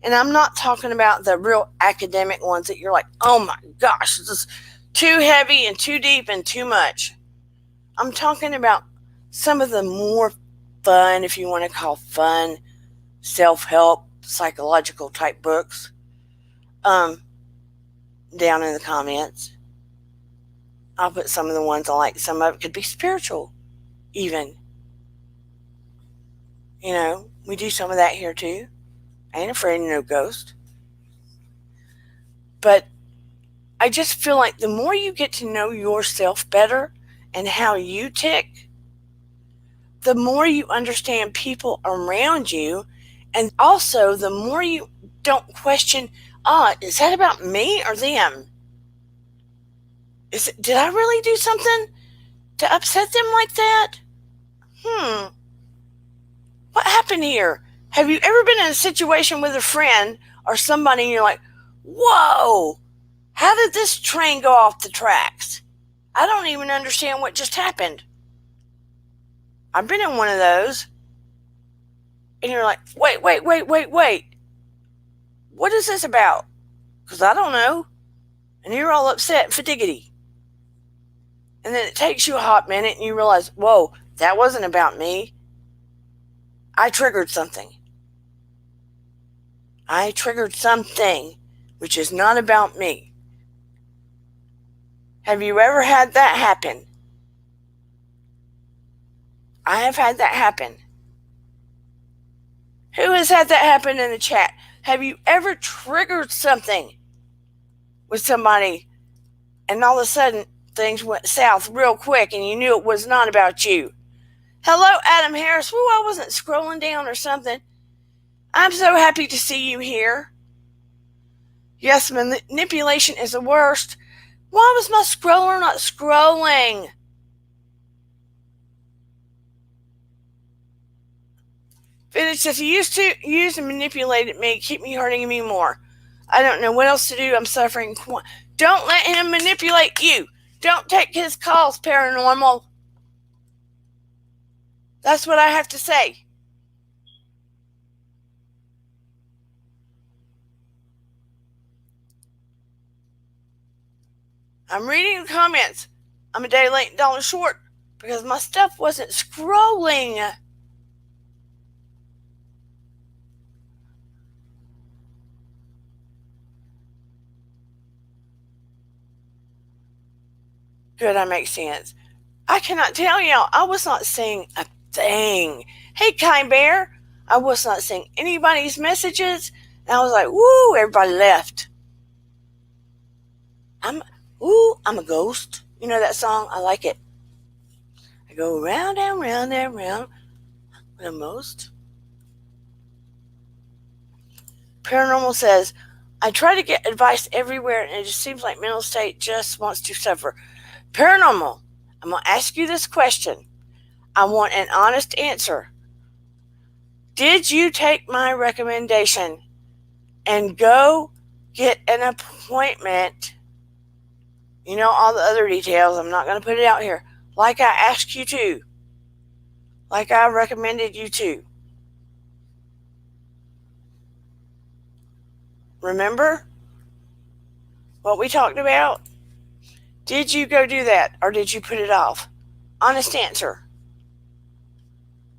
and I'm not talking about the real academic ones that you're like, oh my gosh, this is too heavy and too deep and too much. I'm talking about some of the more fun, if you want to call fun, self-help, psychological type books, down in the comments. I'll put some of the ones I like. Some of it could be spiritual, even. You know, we do some of that here too. I ain't afraid of no ghost. But I just feel like the more you get to know yourself better and how you tick, the more you understand people around you, and also the more you don't question, is that about me or them? Did I really do something to upset them like that? What happened here? Have you ever been in a situation with a friend or somebody and you're like, whoa, how did this train go off the tracks? I don't even understand what just happened. I've been in one of those. And you're like, wait. What is this about? Because I don't know. And you're all upset and fatiggity. And then it takes you a hot minute and you realize, whoa, that wasn't about me. I triggered something. I triggered something which is not about me. Have you ever had that happen? I have had that happen. Who has had that happen in the chat? Have you ever triggered something with somebody and all of a sudden things went south real quick and you knew it was not about you? Hello, Adam Harris. Woo, I wasn't scrolling down or something. I'm so happy to see you here. Yes, manipulation is the worst. Why was my scroller not scrolling? Vintage says, he used and manipulated me, keep me hurting me more. I don't know what else to do. I'm suffering. Don't let him manipulate you. Don't take his calls, paranormal. That's what I have to say. I'm reading the comments. I'm a day late and dollar short because my stuff wasn't scrolling. Good, I make sense. I cannot tell y'all, I was not saying a thing. Hey, Kind Bear, I was not seeing anybody's messages. And I was like, woo, everybody left. I'm a ghost. You know that song? I like it. I go round and round and round the most. Paranormal says, I try to get advice everywhere and it just seems like mental state just wants to suffer. Paranormal, I'm going to ask you this question. I want an honest answer. Did you take my recommendation and go get an appointment You know all the other details. I'm not going to put it out here. Like I asked you to. Like I recommended you to. Remember what we talked about? Did you go do that or did you put it off? Honest answer.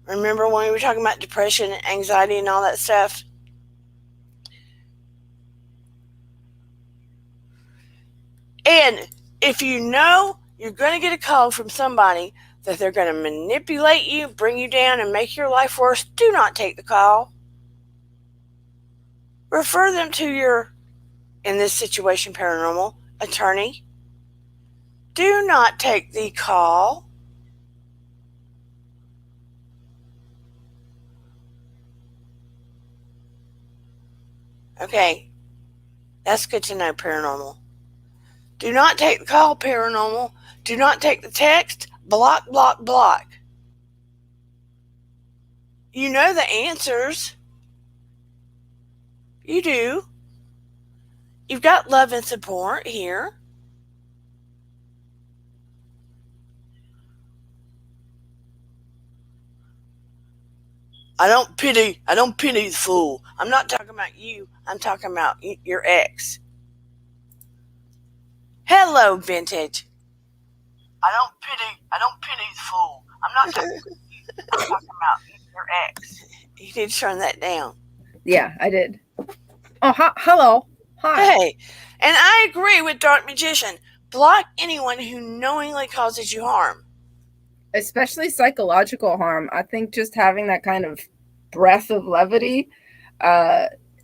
Remember when we were talking about depression and anxiety and all that stuff? And if you know you're going to get a call from somebody that they're going to manipulate you, bring you down, and make your life worse, do not take the call. Refer them to your, in this situation, paranormal attorney. Do not take the call. Okay, that's good to know, paranormal. Do not take the call, paranormal. Do not take the text. Block, block, block. You know the answers. You do. You've got love and support here. I don't pity the fool. I'm not talking about you. I'm talking about your ex. Hello, Vintage. I don't pity the fool. I'm not talking about you. I'm talking about your ex. You need to turn that down. Yeah, I did. Oh, hello. Hi. Hey, and I agree with Dark Magician. Block anyone who knowingly causes you harm. Especially psychological harm. I think just having that kind of breath of levity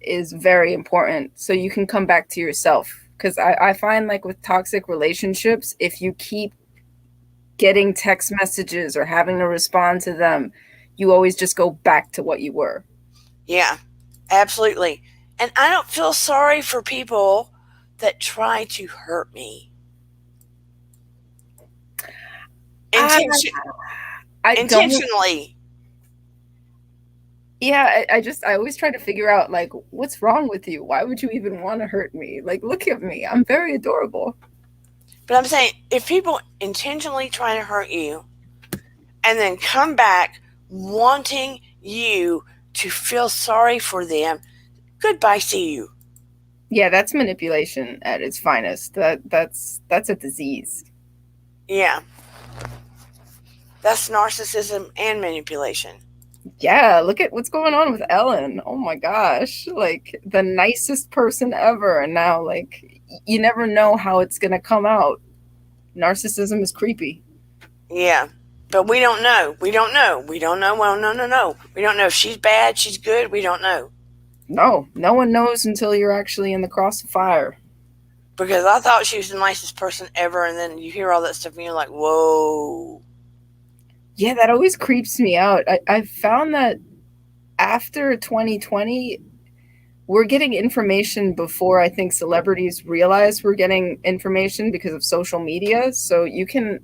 is very important so you can come back to yourself. Because I find like with toxic relationships, if you keep getting text messages or having to respond to them, you always just go back to what you were. Yeah, absolutely. And I don't feel sorry for people that try to hurt me. Intentionally. Yeah, I always try to figure out like what's wrong with you? Why would you even want to hurt me? Like, look at me. I'm very adorable. But I'm saying if people intentionally try to hurt you and then come back wanting you to feel sorry for them, goodbye, see you. Yeah, that's manipulation at its finest. That's a disease. Yeah. That's narcissism and manipulation. Yeah, look at what's going on with Ellen. Oh my gosh. Like the nicest person ever. And now like you never know how it's going to come out. Narcissism is creepy. Yeah. But we don't know. We don't know. We don't know. Well, no. We don't know if she's bad, she's good. We don't know. No one knows until you're actually in the cross of fire. Because I thought she was the nicest person ever, and then you hear all that stuff and you're like, whoa. Yeah, that always creeps me out. I found that after 2020, we're getting information before I think celebrities realize we're getting information because of social media. So you can,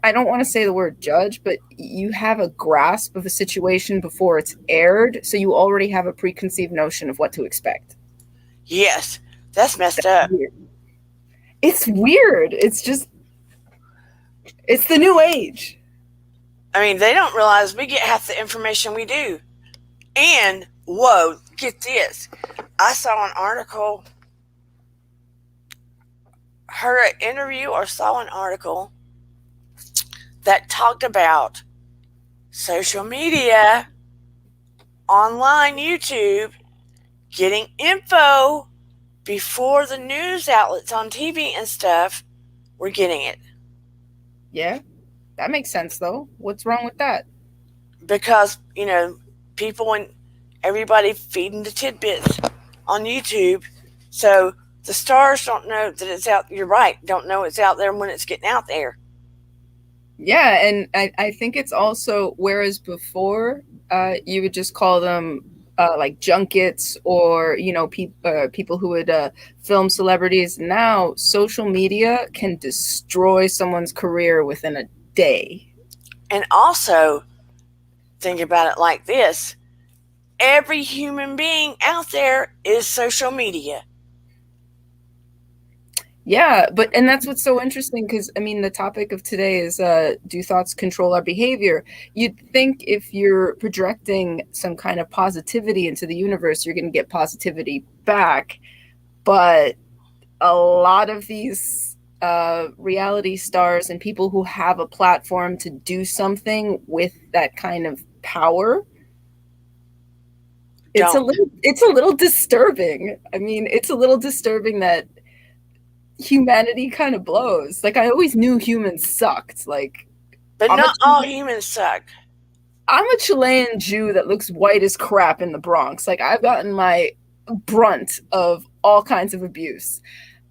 I don't want to say the word judge, but you have a grasp of a situation before it's aired. So you already have a preconceived notion of what to expect. Yes, that's messed up. Weird. It's weird. It's just, it's the new age. I mean, they don't realize we get half the information we do. And, whoa, get this. I saw an article, heard an interview or saw an article that talked about social media, online YouTube, getting info before the news outlets on TV and stuff were getting it. Yeah, that makes sense, though. What's wrong with that? Because, people and everybody feeding the tidbits on YouTube. So the stars don't know that it's out. You're right. Don't know it's out there when it's getting out there. Yeah, and I think it's also, whereas before you would just call them like junkets or, people who would film celebrities. Now social media can destroy someone's career within a day. And also, think about it like this. Every human being out there is social media. Yeah, and that's what's so interesting because I mean the topic of today is do thoughts control our behavior? You'd think if you're projecting some kind of positivity into the universe, you're going to get positivity back, but a lot of these reality stars and people who have a platform to do something with that kind of power, Don't. it's a little disturbing. I mean, it's a little disturbing that humanity kind of blows. Like I always knew humans sucked. Like But I'm a not all humans suck. I'm a Chilean Jew that looks white as crap in the Bronx. Like I've gotten my brunt of all kinds of abuse.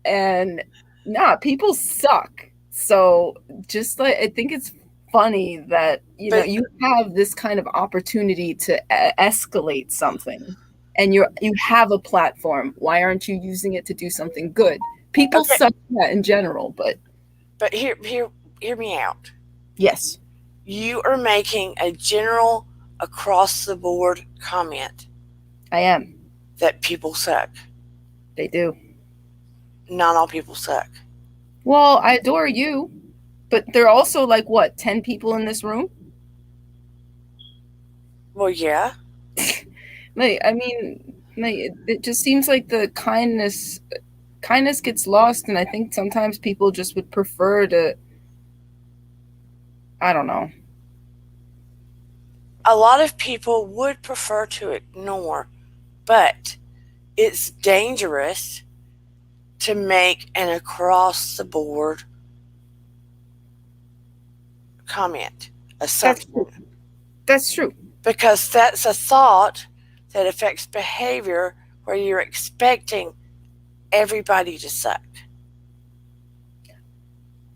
And nah, people suck. So just like I think it's funny that But you have this kind of opportunity to escalate something and you have a platform. Why aren't you using it to do something good? People okay, suck at that in general, but but hear me out. yes, You are making a general across the board comment I am. that people suck. They do. Not all people suck. Well, I adore you, but there are also like what, 10 people in this room? Well, yeah. Like, I mean, like it just seems like the kindness gets lost, and I think sometimes people just would prefer to, I don't know. A lot of people would prefer to ignore, but it's dangerous to make an across the board comment, That's assumption, true. That's true. because that's a thought that affects behavior where you're expecting everybody to suck.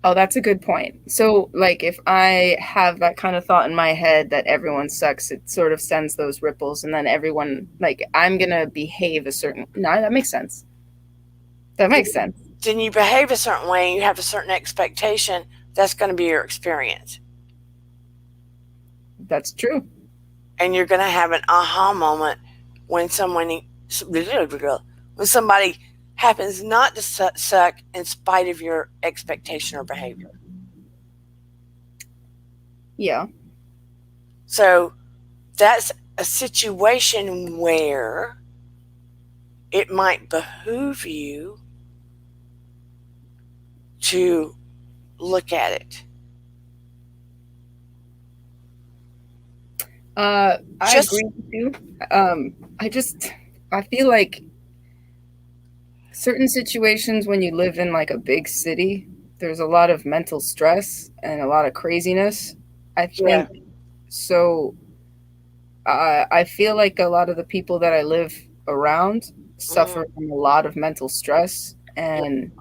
Oh, that's a good point. So, like, if I have that kind of thought in my head that everyone sucks, it sort of sends those ripples, and then everyone, like, I'm gonna behave a certain. No, that makes sense. That makes sense. Then you behave a certain way and you have a certain expectation, that's going to be your experience. That's true. And you're going to have an aha moment when when somebody happens not to suck in spite of your expectation or behavior. Yeah. So that's a situation where it might behoove you to look at it. I Just agree with you. I feel like certain situations when you live in like a big city, there's a lot of mental stress and a lot of craziness. I yeah. think so. I feel like a lot of the people that I live around Mm, suffer from a lot of mental stress, yeah. and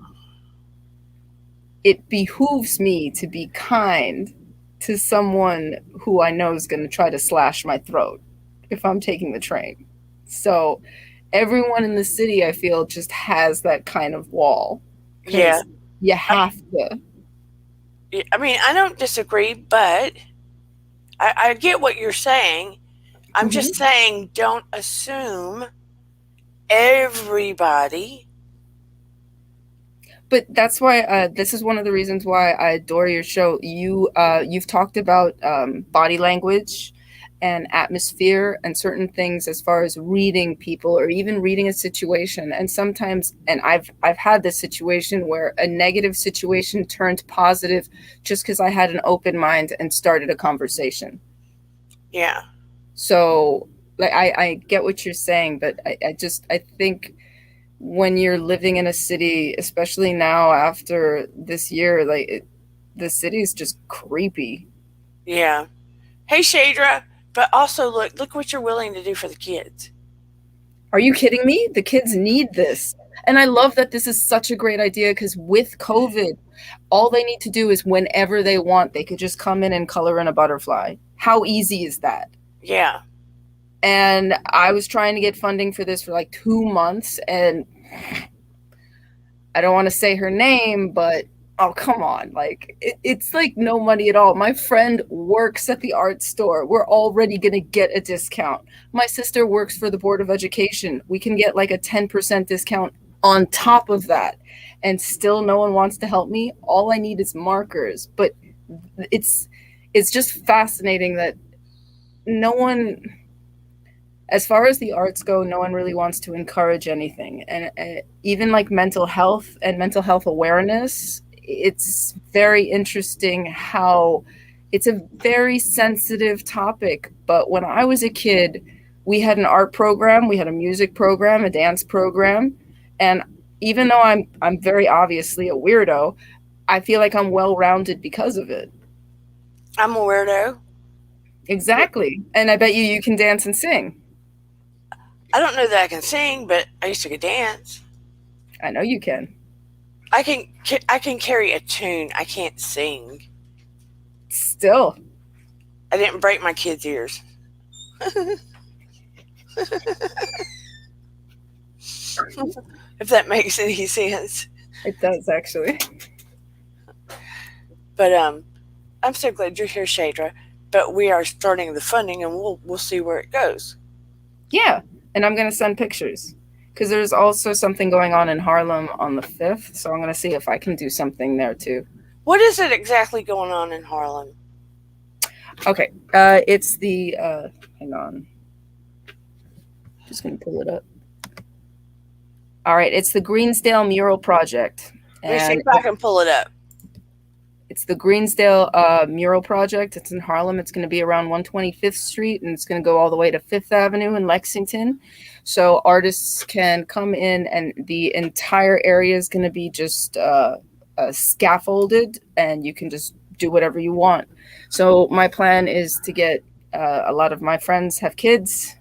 it behooves me to be kind to someone who I know is going to try to slash my throat if I'm taking the train. So everyone in the city, I feel, just has that kind of wall Yeah. because you have to. I mean, I don't disagree, but I get what you're saying. I'm just Mhm. saying don't assume everybody. But that's why this is one of the reasons why I adore your show. You've talked about body language and atmosphere and certain things as far as reading people or even reading a situation. And sometimes, and I've had this situation where a negative situation turned positive just because I had an open mind and started a conversation. Yeah. So like I get what you're saying, but I think when you're living in a city, especially now after this year, the city is just creepy. Yeah. Hey, Shadra, but also look what you're willing to do for the kids. Are you kidding me? The kids need this. And I love that this is such a great idea because with COVID, all they need to do is whenever they want, they could just come in and color in a butterfly. How easy is that? Yeah. And I was trying to get funding for this for like 2 months, and I don't want to say her name, but oh, come on. Like, it's like no money at all. My friend works at the art store. We're already going to get a discount. My sister works for the Board of Education. We can get like a 10% discount on top of that, and still no one wants to help me. All I need is markers. But it's just fascinating that no one, as far as the arts go, no one really wants to encourage anything. And even like mental health and mental health awareness, it's very interesting how it's a very sensitive topic. But when I was a kid, we had an art program, we had a music program, a dance program, and even though I'm very obviously a weirdo, I feel like I'm well-rounded because of it. I'm a weirdo. Exactly. And I bet you can dance and sing. I don't know that I can sing, but I used to dance. I know you can. I can carry a tune. I can't sing. Still. I didn't break my kids' ears. If that makes any sense. It does, actually. But I'm so glad you're here, Shadra. But we are starting the funding, and we'll see where it goes. Yeah, and I'm going to send pictures. Because there's also something going on in Harlem on the 5th, so I'm going to see if I can do something there, too. What is it exactly going on in Harlem? Okay, it's the, hang on. Just going to pull it up. All right, it's the Greensdale Mural Project. Let me see if I can pull it up. It's the Greensdale Mural Project. It's in Harlem. It's going to be around 125th Street, and it's going to go all the way to 5th Avenue in Lexington. So artists can come in, and the entire area is going to be just scaffolded, and you can just do whatever you want. So my plan is to get a lot of my friends have kids,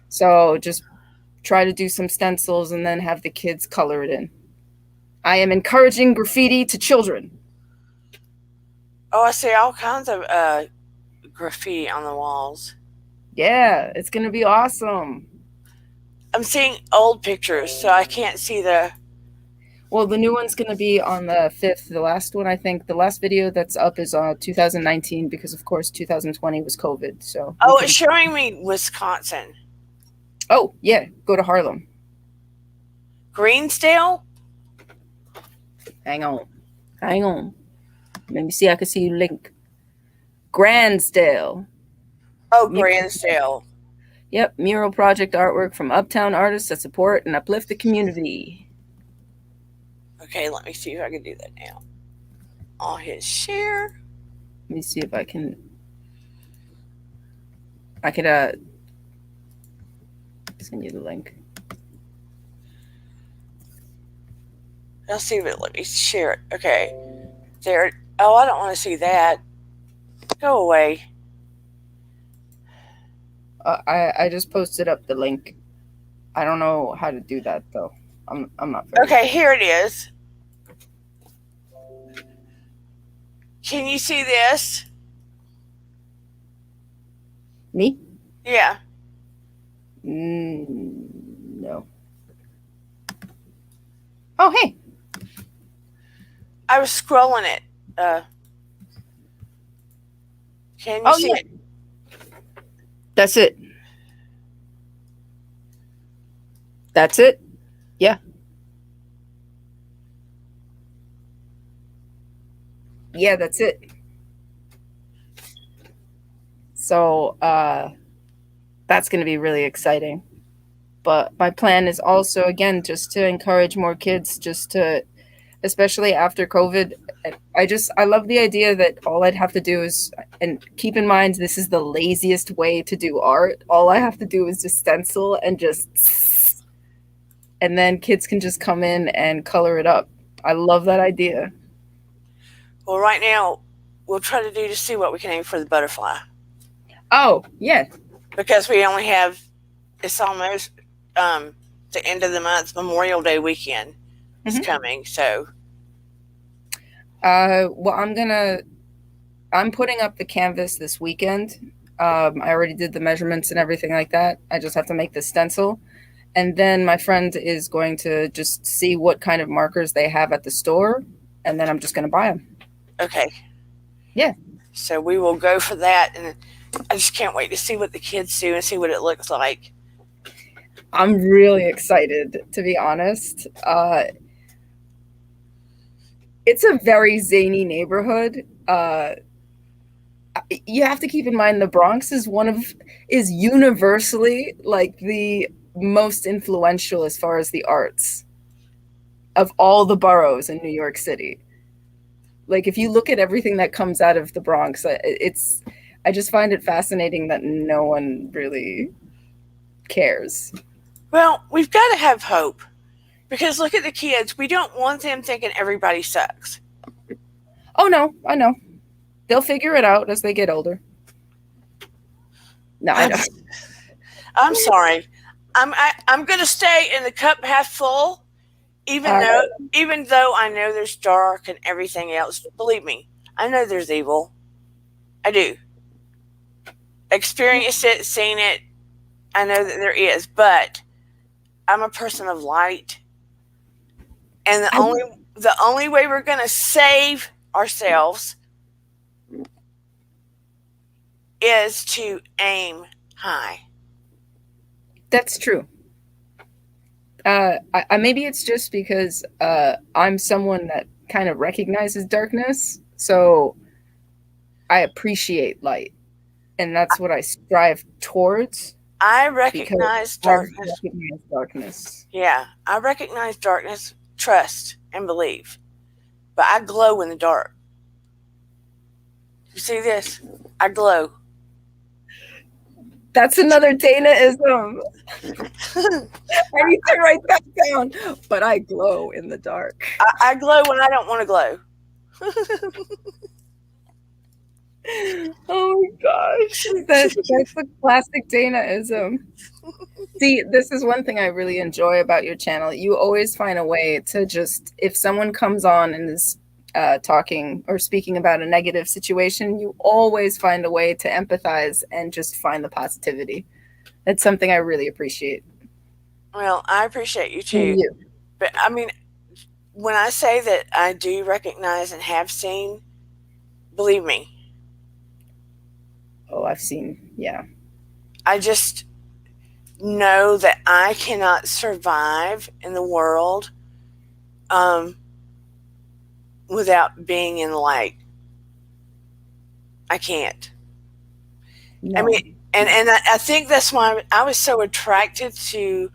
so just try to do some stencils and then have the kids color it in. I am encouraging graffiti to children. Oh, I see all kinds of graffiti on the walls. Yeah, it's going to be awesome. I'm seeing old pictures, so I can't see the... Well, the new one's going to be on the 5th. The last one, I think, the last video that's up is 2019 because, of course, 2020 was COVID. So. Oh, it's showing me Wisconsin. Oh, yeah. Go to Harlem. Greensdale? Hang on. Let me see. I can see you link. Gransdale. Oh, Gransdale. Yep. Mural project artwork from uptown artists that support and uplift the community. Okay, let me see if I can do that now. I'll hit share. Let me see if I can. I could send you the link. I'll see if it let me share it. Okay. There. Oh, I don't want to see that. Go away. I just posted up the link. I don't know how to do that though. I'm not. Okay, here it is. Can you see this? Me? Yeah. No. Oh, hey. I was scrolling it. Can you see it? That's it. That's it? Yeah. Yeah, that's it. So that's going to be really exciting. But my plan is also, again, just to encourage more kids, just to, especially after COVID, I love the idea that all I'd have to do is, and keep in mind, this is the laziest way to do art. All I have to do is just stencil and and then kids can just come in and color it up. I love that idea. Well, right now, we'll try to see what we can aim for the butterfly. Oh, yeah. Because we only have, it's almost the end of the month, Memorial Day weekend is coming, so. Well, I'm putting up the canvas this weekend. I already did the measurements and everything like that. I just have to make the stencil. And then my friend is going to just see what kind of markers they have at the store. And then I'm just going to buy them. Okay. Yeah. So we will go for that. And I just can't wait to see what the kids do and see what it looks like. I'm really excited, to be honest. It's a very zany neighborhood. You have to keep in mind the Bronx is universally like the most influential as far as the arts of all the boroughs in New York City. Like if you look at everything that comes out of the Bronx, I just find it fascinating that no one really cares. Well, we've got to have hope because look at the kids. We don't want them thinking everybody sucks. Oh no, I know. They'll figure it out as they get older. No, I don't. I'm sorry. I'm going to stay in the cup half full, even though I know there's dark and everything else. Believe me, I know there's evil. I do. Experienced it, seen it. I know that there is, but I'm a person of light, and the only way we're going to save ourselves is to aim high. That's true. Maybe it's just because I'm someone that kind of recognizes darkness, so I appreciate light, and that's what I strive towards. I recognize darkness. I recognize darkness. Yeah, I recognize darkness, trust, and believe, but I glow in the dark. You see this? I glow. That's another Dana-ism. I need to write that down. But I glow in the dark. I glow when I don't want to glow. Oh my gosh. That's a classic Dana-ism. See, this is one thing I really enjoy about your channel. You always find a way to just, if someone comes on and is talking or speaking about a negative situation, you always find a way to empathize and just find the positivity. That's something I really appreciate. Well, I appreciate you too. But I mean, when I say that I do recognize and have seen, believe me. Oh, I've seen, yeah. I just know that I cannot survive in the world without being in light. I can't. No. I mean, and I think that's why I was so attracted to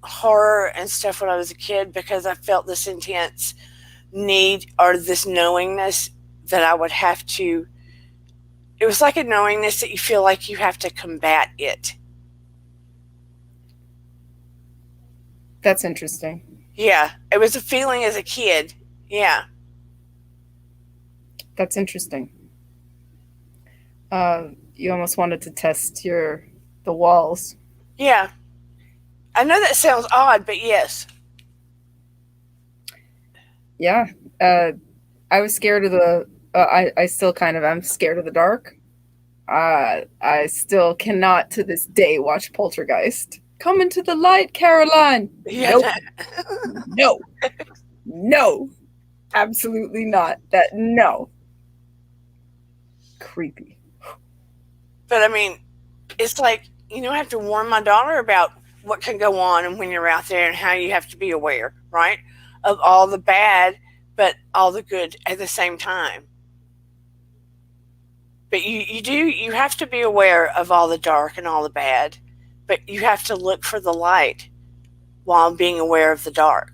horror and stuff when I was a kid, because I felt this intense need or this knowingness that I would have to. It was like a knowingness that you feel like you have to combat it. That's interesting. Yeah, it was a feeling as a kid. Yeah. That's interesting. You almost wanted to test the walls. Yeah. I know that sounds odd, but yes. Yeah. I was scared of I still kind of am scared of the dark. I still cannot to this day watch Poltergeist. Come into the light, Caroline. Yeah. Nope. No. No. Absolutely not. No. Creepy. But I mean, it's like, I have to warn my daughter about what can go on and when you're out there and how you have to be aware, right? Of all the bad, but all the good at the same time. But you have to be aware of all the dark and all the bad, but you have to look for the light while being aware of the dark.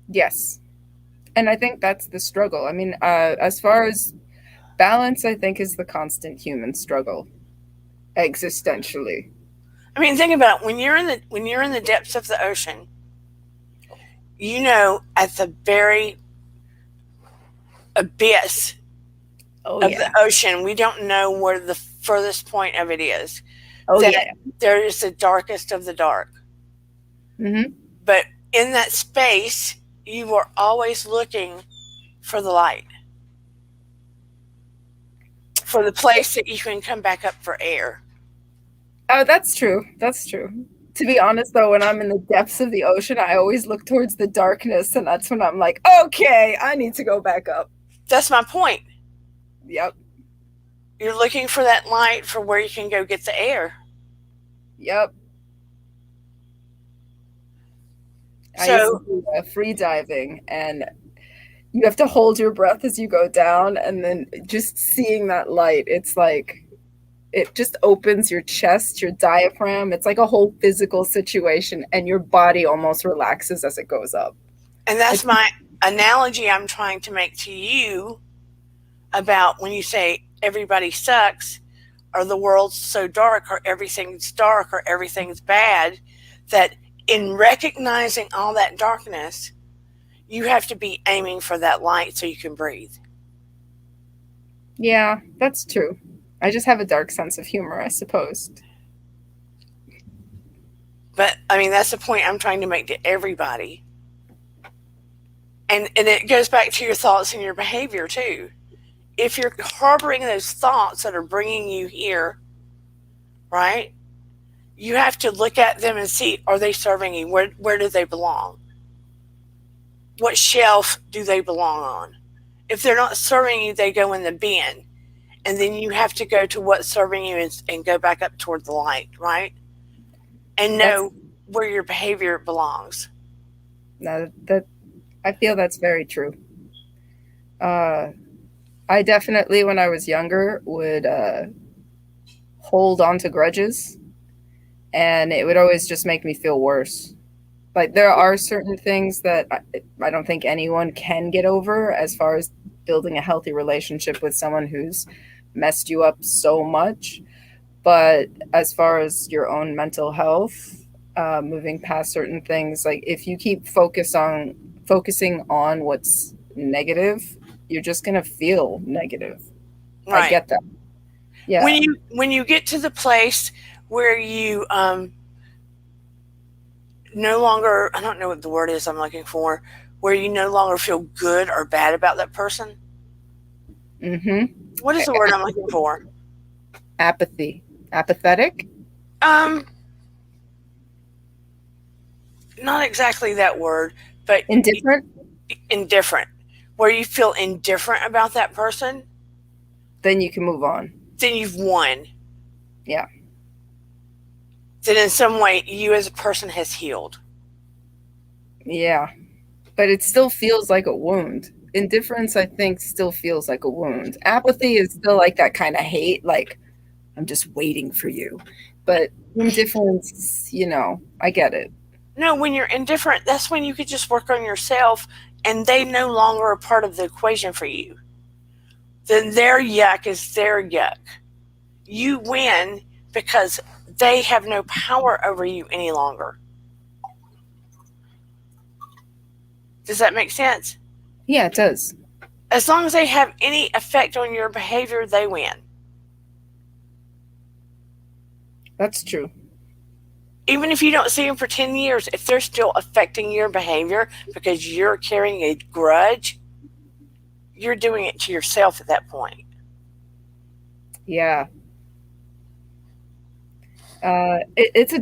Yes. And I think that's the struggle. I mean, as far as balance, I think, is the constant human struggle, existentially. I mean, think about it. When you're in the depths of the ocean, at the very abyss of the ocean, we don't know where the furthest point of it is. There is the darkest of the dark. Mm-hmm. But in that space, you are always looking for the light, for the place that you can come back up for air. Oh, that's true. That's true. To be honest, though, when I'm in the depths of the ocean, I always look towards the darkness, and that's when I'm like, okay, I need to go back up. That's my point. Yep. You're looking for that light for where you can go get the air. Yep. I used to So, do free diving, and you have to hold your breath as you go down, and then just seeing that light, it's like it just opens your chest, your diaphragm. It's like a whole physical situation, and your body almost relaxes as it goes up. and that's It's my analogy I'm trying to make to you about when you say everybody sucks, or the world's so dark, or everything's bad, that in recognizing all that darkness, you have to be aiming for that light so you can breathe. yeah, that's true. I just have a dark sense of humor, I suppose. But I mean, that's the point I'm trying to make to everybody. And it goes back to your thoughts and your behavior too. If you're harboring those thoughts that are bringing you here, right? You have to look at them and see, are they serving you? Where do they belong? What shelf do they belong on? If they're not serving you, they go in the bin. And then you have to go to what's serving you and go back up toward the light, right? And That's know where your behavior belongs. that I feel that's very true. Uh, I definitely, when I was younger, would hold on to grudges, and it would always just make me feel worse. Like there are certain things that I don't think anyone can get over as far as building a healthy relationship with someone who's messed you up so much. But as far as your own mental health, moving past certain things, like if you keep focusing on what's negative, you're just gonna feel negative. I Right. get that. Yeah. When you get to the place where you no longer, I don't know what the word is I'm looking for, where you no longer feel good or bad about that person. Mm-hmm. What is the word I'm looking for? Apathy. Apathetic. Um, Not exactly that word, but Indifferent. indifferent. Where you feel indifferent about that person, Then you can move on. then you've won. Yeah. Then in some way you as a person has healed. Yeah. But it still feels like a wound. Indifference, I think, still feels like a wound. Apathy is still like that kind of hate, like, I'm just waiting for you. But indifference, I get it. No, when you're indifferent, that's when you could just work on yourself and they no longer are part of the equation for you. Then their yuck is their yuck. You win because they have no power over you any longer. Does that make sense? Yeah, it does. As long as they have any effect on your behavior, they win. That's true. Even if you don't see them for 10 years, if they're still affecting your behavior because you're carrying a grudge, you're doing it to yourself at that point. Yeah. It's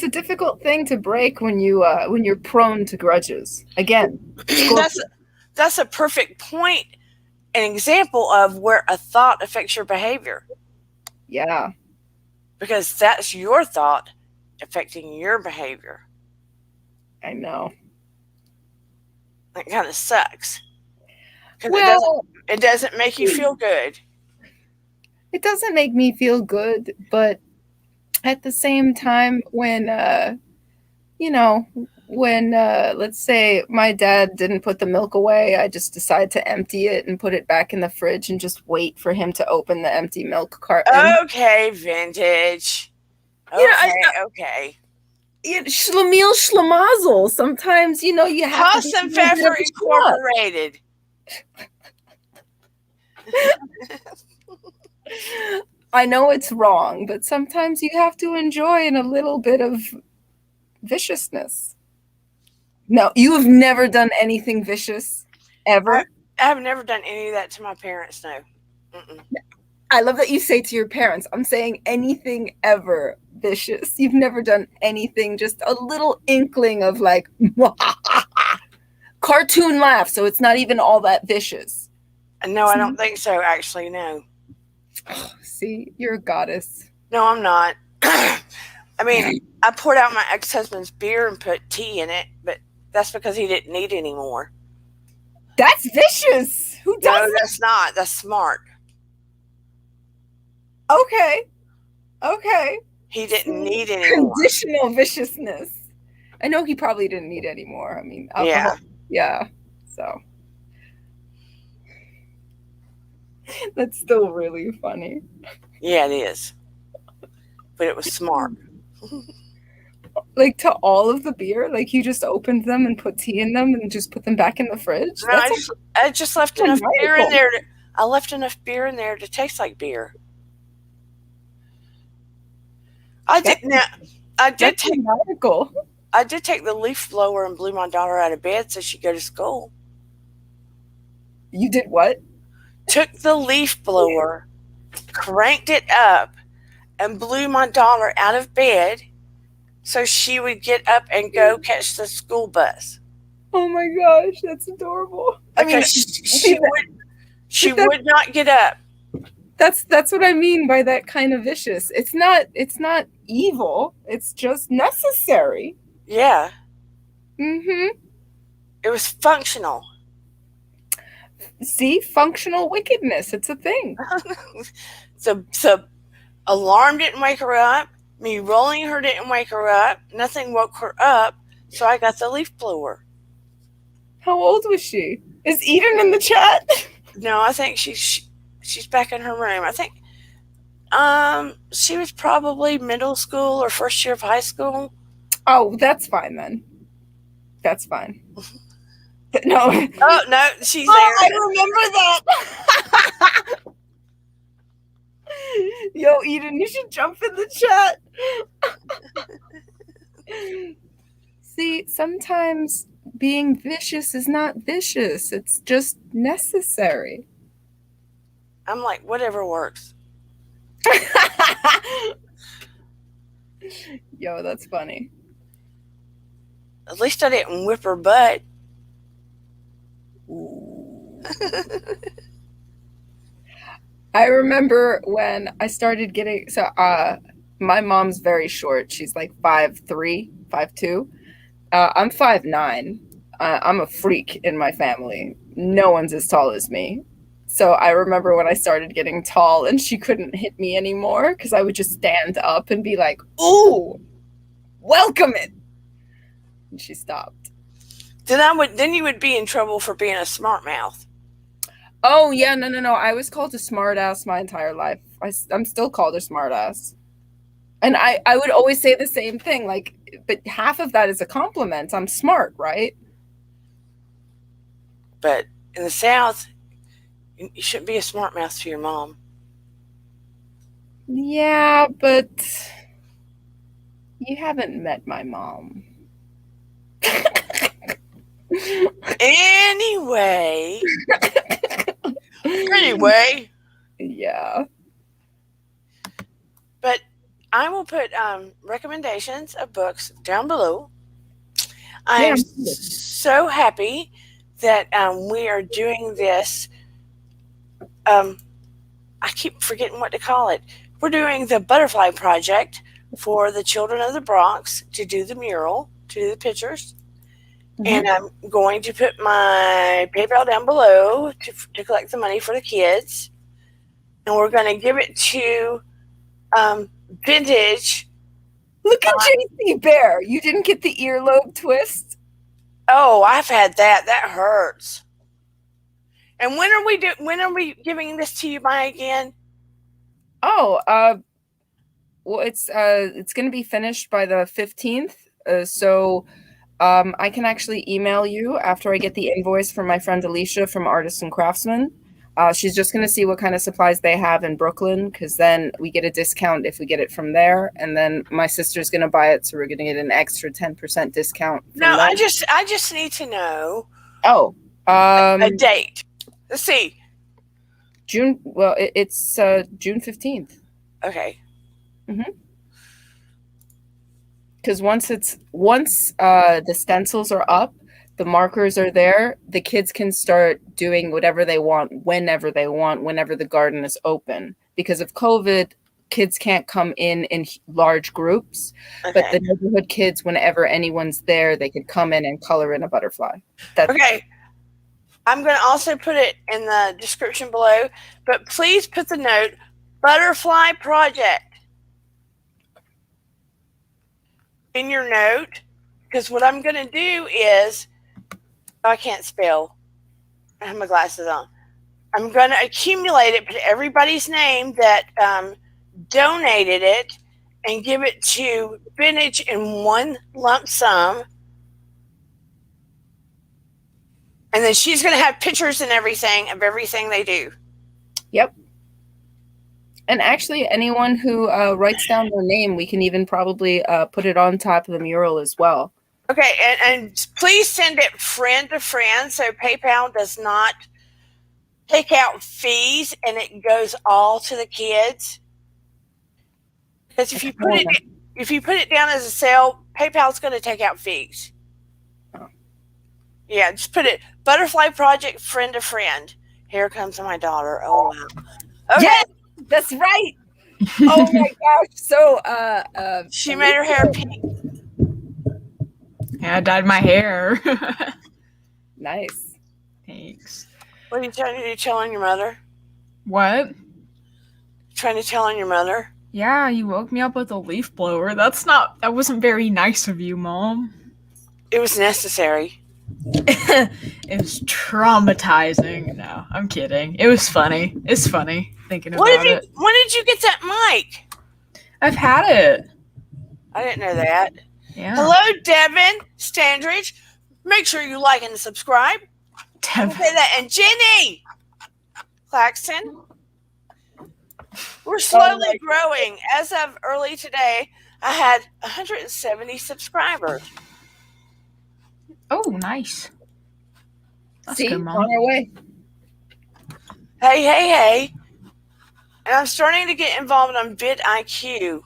a difficult thing to break when you're prone to grudges. Again, that's Scorpio. that's a perfect point, an example of where a thought affects your behavior, Yeah, because that's your thought affecting your behavior. I know. It kind of sucks because Well, it doesn't make you feel good. it doesn't make me feel good, but at the same time, you know, when let's say my dad didn't put the milk away, I just decide to empty it and put it back in the fridge and just wait for him to open the empty milk carton. Okay, vintage. You know, I, Okay, okay. Schlemiel schlemazel. Sometimes, you have to Haas be a and little bit of Pfeffer a schmuck. Incorporated. I know it's wrong, but sometimes you have to enjoy in a little bit of viciousness. No, you have never done anything vicious I, ever. I've never done any of that to my parents, no. Mm-mm. I love that you say to your parents, I'm saying anything ever vicious. You've never done anything, just a little inkling of like cartoon laugh, so it's not even all that vicious. No, I don't think so, actually, no. See, you're a goddess. No, I'm not. I mean, I poured out my ex-husband's beer and put tea in it, but that's because he didn't need any more. That's vicious. Who does No, that? that's not. That's smart. Okay. Okay. He didn't need any more. Conditional viciousness. I know he probably didn't need any more. I mean, alcohol. Yeah. So that's still really funny. Yeah, it is. But it was smart. Like to all of the beer, like you just opened them and put tea in them and just put them back in the fridge. No, I just left enough beer in there. I left enough beer in there to taste like beer. I did take the leaf blower and blew my daughter out of bed so she'd go to school. You did what? Took the leaf blower, cranked it up, and blew my daughter out of bed so she would get up and go catch the school bus. Oh my gosh, that's adorable. I mean, she would not get up. That's what I mean by that kind of vicious. It's not evil. It's just necessary. Yeah. Mm-hmm. It was functional. See, functional wickedness. It's a thing. So alarm didn't wake her up. Me rolling her didn't wake her up. Nothing woke her up. So I got the leaf blower. How old was she? Is Eden in the chat? No, I think she's back in her room. I think she was probably middle school or first year of high school. Oh, that's fine then. That's fine. No. Oh no, she's there. I remember that. Yo, Eden, you should jump in the chat. See, sometimes being vicious is not vicious. It's just necessary. I'm like, whatever works. Yo, that's funny. At least I didn't whip her butt. I remember when I started getting my mom's very short. She's like 5'3", 5'2". I'm 5'9". I'm a freak in my family. No one's as tall as me. So I remember when I started getting tall and she couldn't hit me anymore because I would just stand up and be like, "Ooh, welcome it." And she stopped. Then you would be in trouble for being a smart mouth. Oh yeah, no. I was called a smart ass my entire life. I'm still called a smart ass. And I would always say the same thing, like, but half of that is a compliment. I'm smart, right? But in the South, you shouldn't be a smart mouth to your mom. Yeah, but you haven't met my mom. Anyway. Yeah. But I will put recommendations of books down below. I am so happy that we are doing this. I keep forgetting what to call it. We're doing the Butterfly Project for the children of the Bronx to do the mural, to do the pictures. Mm-hmm. And I'm going to put my PayPal down below to collect the money for the kids. And we're going to give it to Vintage. Look at JC Bear. You didn't get the earlobe twist? Oh, I've had that. That hurts. And when are we giving this to you by again? Oh, well, it's going to be finished by the 15th. So I can actually email you after I get the invoice from my friend Alicia from Artists and Craftsmen. She's just going to see what kind of supplies they have in Brooklyn, because then we get a discount if we get it from there. And then my sister's going to buy it, so we're going to get an extra 10% discount. No, I just need to know. Oh, a date. Let's see. June. Well, it's June 15th. Okay. Mm-hmm. Because once the stencils are up, the markers are there, the kids can start doing whatever they want, whenever the garden is open. Because of COVID, kids can't come in large groups, but Okay. the neighborhood kids, whenever anyone's there, they can come in and color in a butterfly. Okay. I'm going to also put it in the description below, but please put the note, Butterfly Project, in your note, because what I'm going to do is, I can't spell. I have my glasses on. I'm going to accumulate it, put everybody's name that donated it, and give it to Vintage in one lump sum. And then she's going to have pictures and everything of everything they do. Yep. And actually, anyone who writes down their name, we can even probably put it on top of the mural as well. Okay, and please send it friend to friend, so PayPal does not take out fees, and it goes all to the kids. Because if you put it down as a sale, PayPal's going to take out fees. Oh. Yeah, just put it Butterfly Project friend to friend. Here comes my daughter. Oh wow. Okay. Yes, that's right. Oh my gosh. So she made her hair pink. Yeah, I dyed my hair. Nice. Thanks. What are you trying to do? Tell on your mother? What? Trying to tell on your mother? Yeah, you woke me up with a leaf blower. That wasn't very nice of you, Mom. It was necessary. It was traumatizing. No, I'm kidding. It was funny. It's funny thinking about it. When did you get that mic? I've had it. I didn't know that. Yeah. Hello, Devin Standridge. Make sure you like and subscribe. Devin. Say that. And Jenny Claxton. We're slowly growing. As of early today, I had 170 subscribers. Oh, nice. That's See, good, Mom. on our way. Hey. And I'm starting to get involved on vidIQ.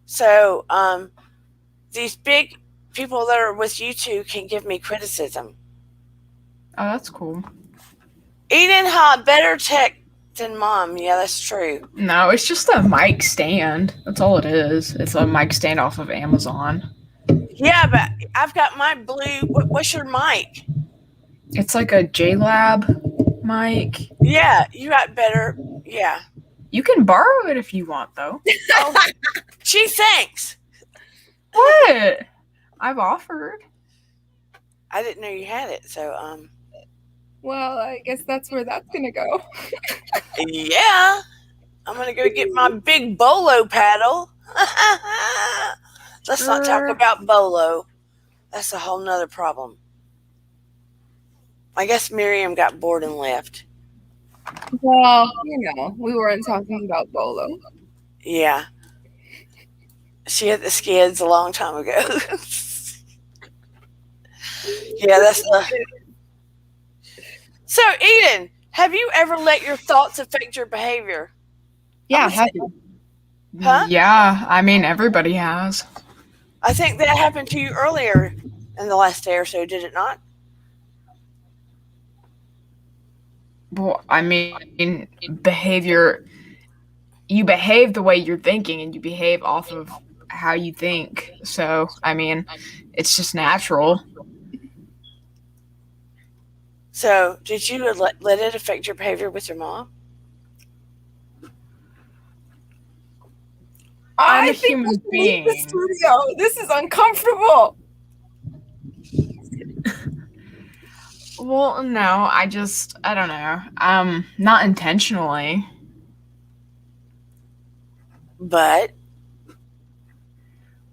So these big people that are with you two can give me criticism. Oh, that's cool. Eden had better tech than Mom. Yeah, that's true. No, it's just a mic stand. That's all it is. It's a mic stand off of Amazon. Yeah, but I've got my blue. What's your mic? It's like a JLab mic. Yeah, you got better. Yeah. You can borrow it if you want, though. Oh, gee, thanks. What? I've offered. I didn't know you had it, so Well, I guess that's where that's gonna go. yeah. I'm gonna go get my big bolo paddle. Let's not talk about bolo. That's a whole nother problem. I guess Miriam got bored and left. Well, we weren't talking about bolo. Yeah. She had the skids a long time ago. Yeah, that's the... So, Eden, have you ever let your thoughts affect your behavior? Yeah, happy. Huh? Yeah, I mean, everybody has. I think that happened to you earlier in the last day or so, did it not? Well, I mean, behavior, you behave the way you're thinking and you behave off of how you think. So, I mean, it's just natural. So, did you let it affect your behavior with your mom? I'm a think human we should leave the being. studio. This is uncomfortable. Well, no, I don't know. Not intentionally. But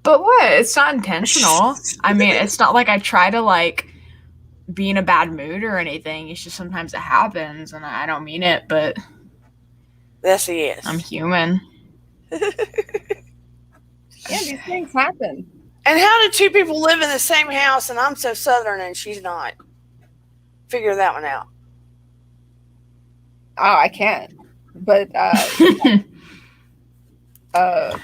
what? It's not intentional. I mean, it's not like I try to, be in a bad mood or anything. It's just sometimes it happens, and I don't mean it, but yes, he is. I'm human. Yeah, these things happen. And how do two people live in the same house and I'm so southern and she's not? Figure that one out. Oh, I can't. But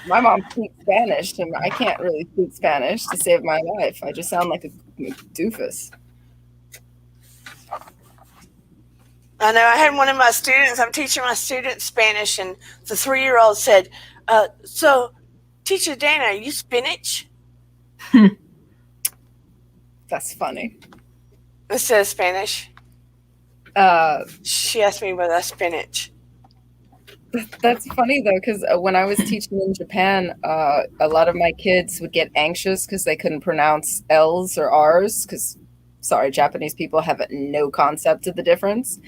my mom speaks Spanish, and I can't really speak Spanish to save my life. I just sound like a doofus. I know. I had one of my students, I'm teaching my students Spanish, and the 3-year-old said, So, Teacher Dana, you spinach That's funny. instead of Spanish? Uh, She asked me about that spinach. that's funny though, because when I was teaching in Japan, a lot of my kids would get anxious because they couldn't pronounce L's or R's. Because, sorry, Japanese people have no concept of the difference.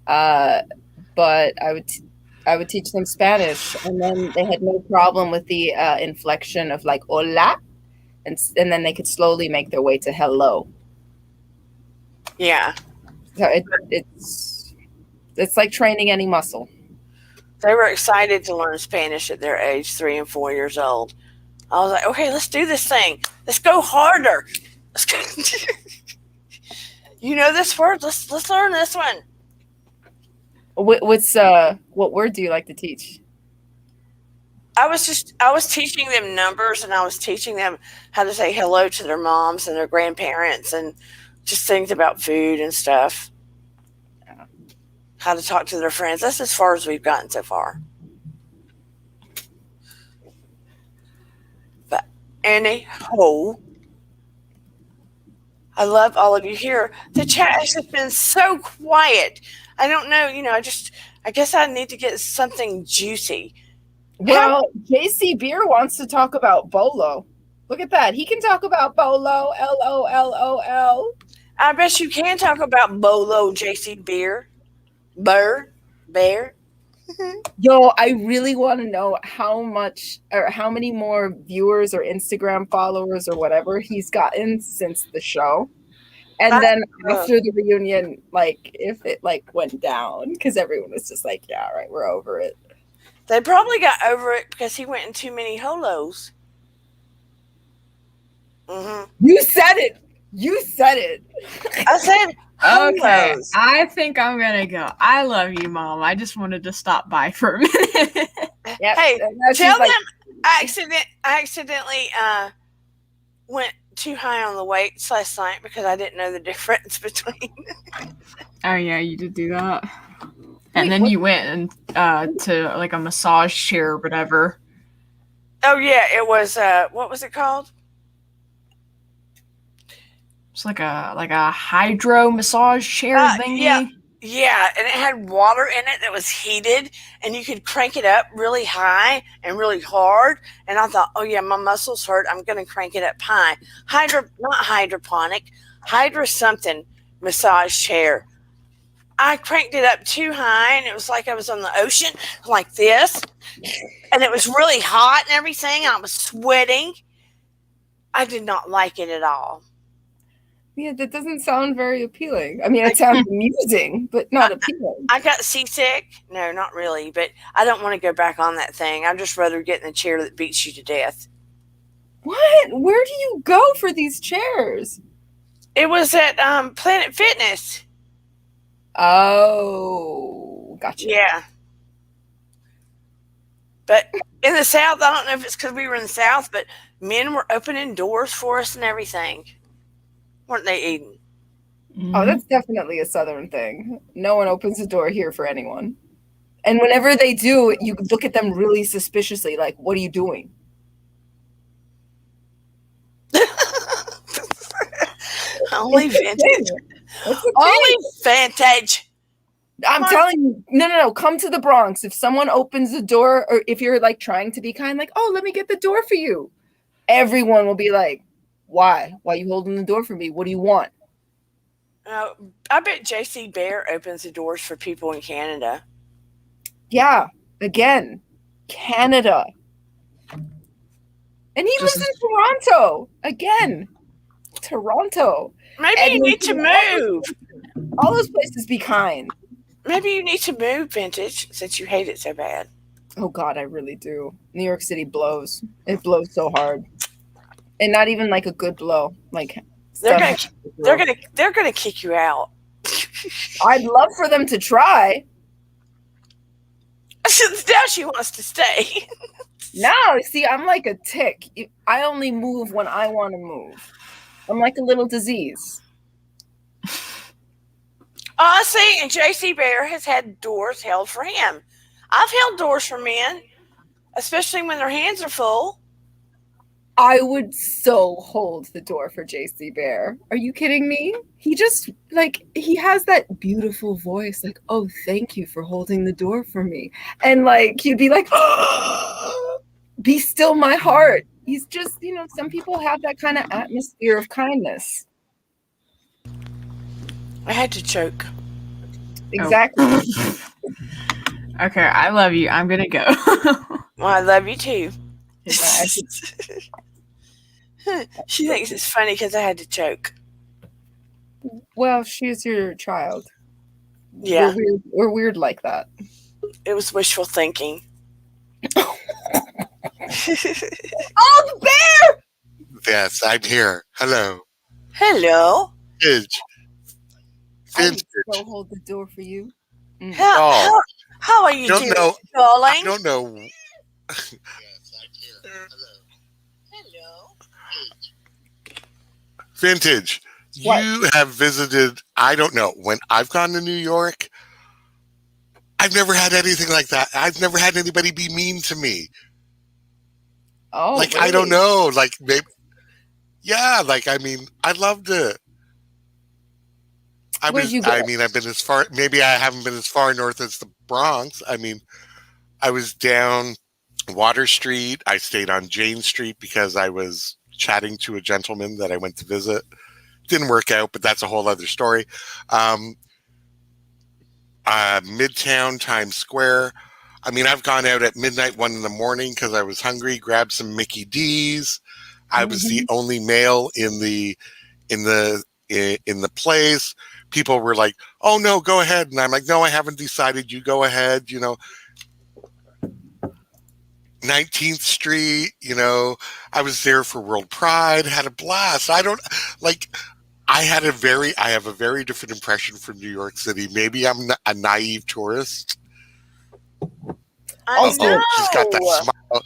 Uh, but I would teach them Spanish, and then they had no problem with the inflection of like "hola," and then they could slowly make their way to "hello." Yeah. So it's like training any muscle. They were excited to learn Spanish at their age, 3 and 4 years old. I was like, okay, let's do this thing. Let's go harder. Let's go. You know this word? Let's learn this one. What word do you like to teach? I was teaching them numbers, and I was teaching them how to say hello to their moms and their grandparents, and just things about food and stuff. How to talk to their friends. That's as far as we've gotten so far. But anyhow, I love all of you here. The chat has just been so quiet. I don't know, I guess I need to get something juicy. Well, JC Beer wants to talk about Bolo. Look at that. He can talk about Bolo, LOLOL. I bet you can talk about Bolo, JC Beer. Bear. Yo, I really want to know how much or how many more viewers or Instagram followers or whatever he's gotten since the show. And then after the reunion, like if it like went down, because everyone was just like, yeah, all right, we're over it. They probably got over it because he went in too many holos. Mm-hmm. You said it. I said holos. Okay, I think I'm gonna go. I love you, Mom. I just wanted to stop by for a minute. Yep. Hey, tell like, them I accidentally went too high on the weights last night because I didn't know the difference between. Oh yeah, you did do that. And then you went and to like a massage chair or whatever. Oh yeah, it was what was it called? It's like a hydro massage chair thingy. Yeah, and it had water in it that was heated, and you could crank it up really high and really hard. And I thought, oh yeah, my muscles hurt. I'm gonna crank it up high. Not hydroponic, hydro something massage chair. I cranked it up too high, and it was like I was on the ocean like this, and it was really hot and everything. I was sweating. I did not like it at all. Yeah, that doesn't sound very appealing. I mean, it sounds amusing, but not appealing. I got seasick. No, not really, but I don't want to go back on that thing. I'd just rather get in a chair that beats you to death. What? Where do you go for these chairs? It was at Planet Fitness. Oh, gotcha. Yeah. But in the South, I don't know if it's because we were in the South, but men were opening doors for us and everything. Weren't they, Eden? Mm-hmm. Oh, that's definitely a Southern thing. No one opens the door here for anyone. And whenever they do, you look at them really suspiciously, like, what are you doing? Only vintage. Only vintage. I'm telling you, no. Come to the Bronx. If someone opens the door, or if you're like trying to be kind, like, oh, let me get the door for you. Everyone will be like, why? Why are you holding the door for me? What do you want? I bet JC Bear opens the doors for people in Canada. Yeah, again, Canada. And he lives in Toronto. Again, Toronto. Maybe you need to move. All those places be kind. Maybe you need to move, Vintage, since you hate it so bad. Oh, God, I really do. New York City blows. It blows so hard. And not even like a good blow. Like they're gonna kick you out. I'd love for them to try. Now she wants to stay. No, see, I'm like a tick. I only move when I want to move. I'm like a little disease. See, and JC Bear has had doors held for him. I've held doors for men. especially when their hands are full. I would so hold the door for JC Bear. Are you kidding me? He just, like, he has that beautiful voice, like, oh, thank you for holding the door for me. And, like, he'd be like, be still my heart. He's just, some people have that kind of atmosphere of kindness. I had to choke. Exactly. Oh. Okay, I love you. I'm gonna go. Well, I love you too. Yeah, She thinks it's funny because I had to choke. well, she's your child. Yeah, We're weird like that. it was wishful thinking. Oh, the bear! Yes, I'm here. Hello. Hello. Vintage. I would so hold the door for you. How are you Don't doing, know. darling? I don't know. Hello. Vintage. What? You have visited, I don't know, when I've gone to New York, I've never had anything like that. I've never had anybody be mean to me. Oh, like, really? I don't know. Like, maybe, yeah, like, I mean, I loved it. Where'd you go? I've been as far, maybe I haven't been as far north as the Bronx. I mean, I was down Water Street. I stayed on Jane Street because I was chatting to a gentleman that I went to visit. Didn't work out, but that's a whole other story. Midtown, Times Square. I mean, I've gone out at midnight, 1 a.m. because I was hungry, grabbed some Mickey D's. I was the only male in the place. People were like, "Oh no, go ahead," and I'm like, "No, I haven't decided. You go ahead." 19th Street. I was there for World Pride. Had a blast. I don't like. I have a very different impression from New York City. Maybe I'm a naive tourist. I know. She's got that smile.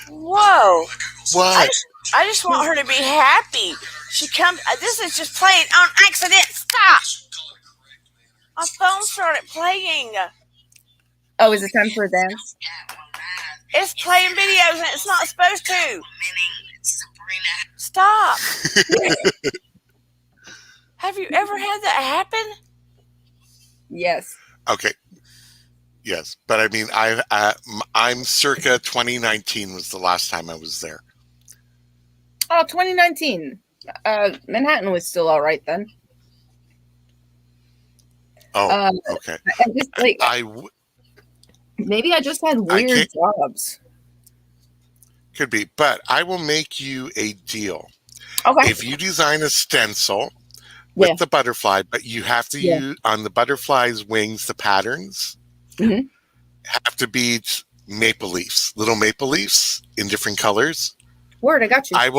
Whoa. What? I just want her to be happy. She comes. This is just playing on accident. Stop. My phone started playing. Oh, is it time for a dance? It's playing videos and it's not supposed to. Stop. Have you ever had that happen? Yes. Okay. Yes, but I mean, I'm circa 2019 was the last time I was there. Oh, 2019. Manhattan was still all right then. Oh, okay. Maybe I just had weird jobs. Could be, but I will make you a deal. Okay. If you design a stencil with the butterfly, but you have to use on the butterfly's wings, the patterns have to be maple leaves, little maple leaves in different colors. Word, I got you. I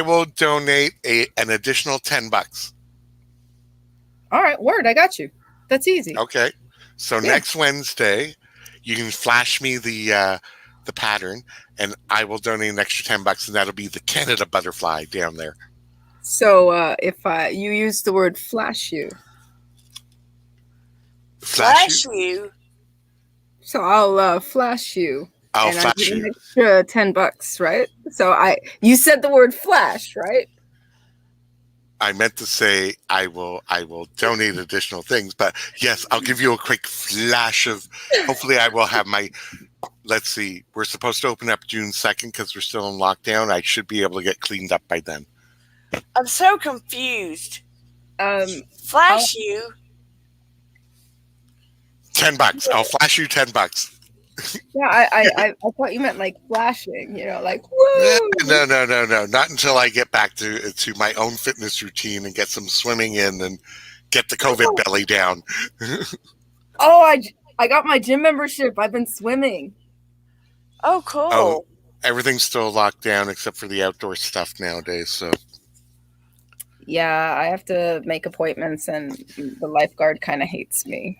will donate an additional $10. All right, word, I got you. That's easy. Okay, so next Wednesday, you can flash me the pattern, and I will donate an extra $10, and that'll be the Canada butterfly down there. So if you use the word flash you. Flash you? So I'll flash you. I'll flash you. An extra $10, right? So you said the word flash, right? I meant to say I will donate additional things, but yes, I'll give you a quick flash of. Hopefully, I will have my. Let's see. We're supposed to open up June 2nd because we're still in lockdown. I should be able to get cleaned up by then. I'm so confused. Flash you. $10. I'll flash you $10. Yeah, I thought you meant like flashing, like woo. No. Not until I get back to my own fitness routine and get some swimming in and get the COVID belly down. Oh, I got my gym membership. I've been swimming. Oh, cool. Oh, everything's still locked down except for the outdoor stuff nowadays. So. Yeah, I have to make appointments, and the lifeguard kind of hates me.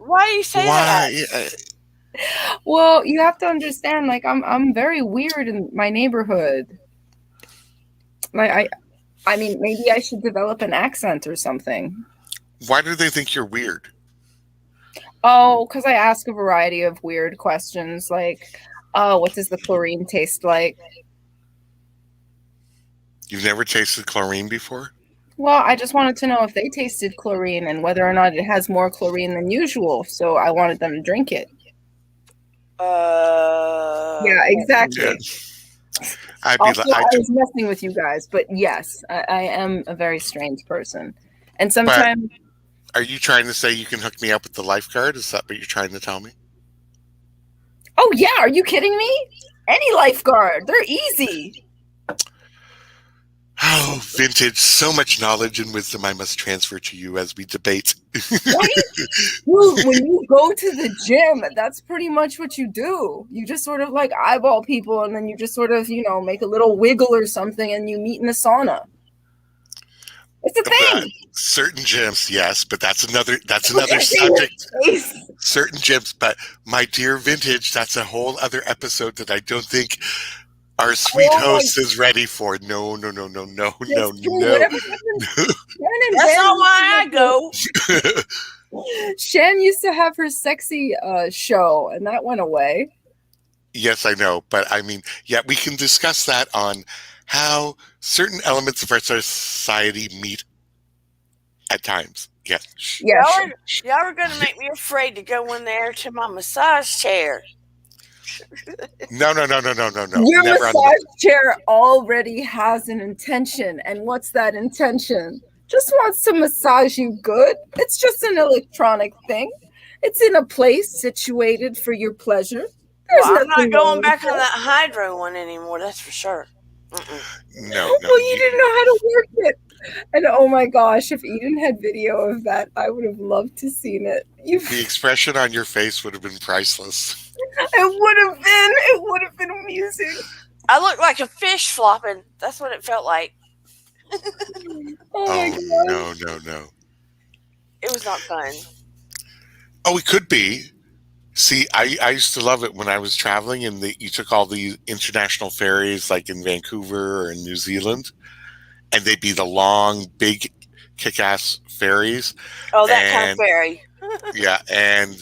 Why do you say that? Well, you have to understand, like I'm very weird in my neighborhood. Like I mean, maybe I should develop an accent or something. Why do they think you're weird? Oh, because I ask a variety of weird questions like, oh, what does the chlorine taste like? You've never tasted chlorine before? Well, I just wanted to know if they tasted chlorine and whether or not it has more chlorine than usual. So I wanted them to drink it. Yeah, exactly. Yeah. I'd be Also, like, I was messing with you guys, but yes, I am a very strange person. And sometimes, are you trying to say you can hook me up with the lifeguard? Is that what you're trying to tell me? oh yeah, are you kidding me? Any lifeguard, they're easy. Oh, vintage, so much knowledge and wisdom I must transfer to you as we debate. Right? Dude, when you go to the gym, that's pretty much what you do. You just sort of like eyeball people and then you just sort of, make a little wiggle or something and you meet in a sauna. It's a thing. Certain gyms, yes, but that's another subject. Certain gyms, but my dear vintage, that's a whole other episode that I don't think our sweet host is ready for. No. That's not why I go. Shan used to have her sexy show, and that went away. Yes, I know, but I mean, yeah, we can discuss that on how certain elements of our society meet at times. Yes. Yeah. Y'all are going to make me afraid to go in there to my massage chair. No. Your massage chair already has an intention. And what's that intention? Just wants to massage you good. It's just an electronic thing. It's in a place situated for your pleasure. I'm not going back on that hydro one anymore, that's for sure. No. Well, you didn't know how to work it. And oh my gosh, if Eden had video of that, I would have loved to seen it. The expression on your face would have been priceless. It would have been amusing. I looked like a fish flopping. That's what it felt like. No. It was not fun. Oh, it could be. See, I used to love it when I was traveling and you took all the international ferries like in Vancouver or in New Zealand, and they'd be the long, big, kick-ass ferries. Oh, that kind of ferry. Yeah, and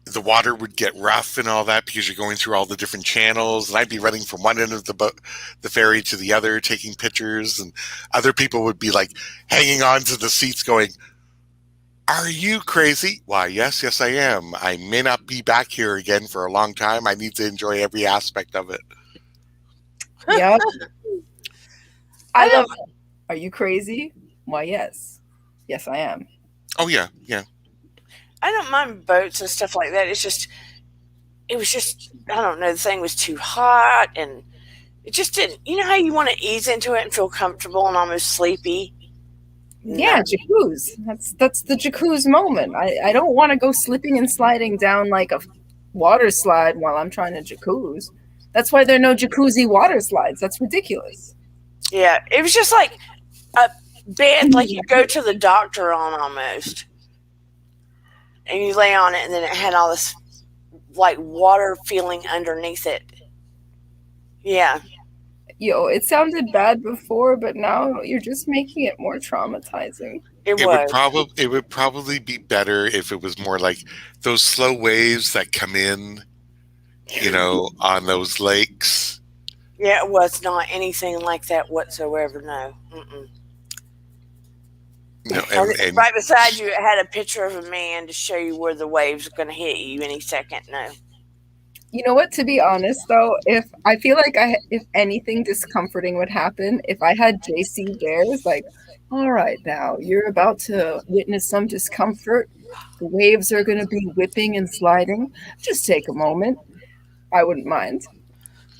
the water would get rough and all that because you're going through all the different channels, and I'd be running from one end of the ferry to the other, taking pictures, and other people would be like hanging on to the seats going, "Are you crazy?" Why, yes, I am. I may not be back here again for a long time. I need to enjoy every aspect of it. Yep. I love it. Are you crazy? Why, yes. Yes, I am. Oh, yeah. I don't mind boats and stuff like that. It was just, I don't know, the thing was too hot and it just didn't, you know how you want to ease into it and feel comfortable and almost sleepy? Yeah, jacuzzi. That's the jacuzzi moment. I don't want to go slipping and sliding down like a water slide while I'm trying to jacuzzi. That's why there are no jacuzzi water slides. That's ridiculous. Yeah, it was just like a bed like you go to the doctor on almost. And you lay on it and then it had all this like water feeling underneath it. Yeah. Yo, it sounded bad before, but now you're just making it more traumatizing. It would probably be better if it was more like those slow waves that come in, on those lakes. Yeah, it was not anything like that whatsoever. No. Mm-mm. No, and right beside you, it had a picture of a man to show you where the waves are going to hit you any second. No. You know what? To be honest, though, if anything discomforting would happen, if I had JC Bears, like, all right, now you're about to witness some discomfort. The waves are going to be whipping and sliding. Just take a moment. I wouldn't mind.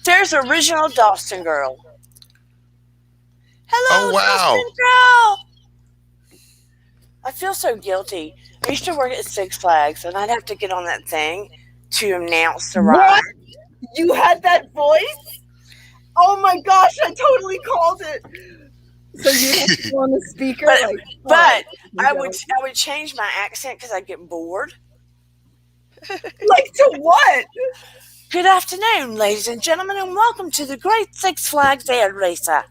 There's original Dawson Girl. Hello, oh, wow. Dawson Girl. I feel so guilty. I used to work at Six Flags, and I'd have to get on that thing to announce the ride. You had that voice? Oh my gosh, I totally called it. So you have to go on the speaker, but I would change my accent because I'd get bored. Like to what? Good afternoon, ladies and gentlemen, and welcome to the Great Six Flags Air Racer.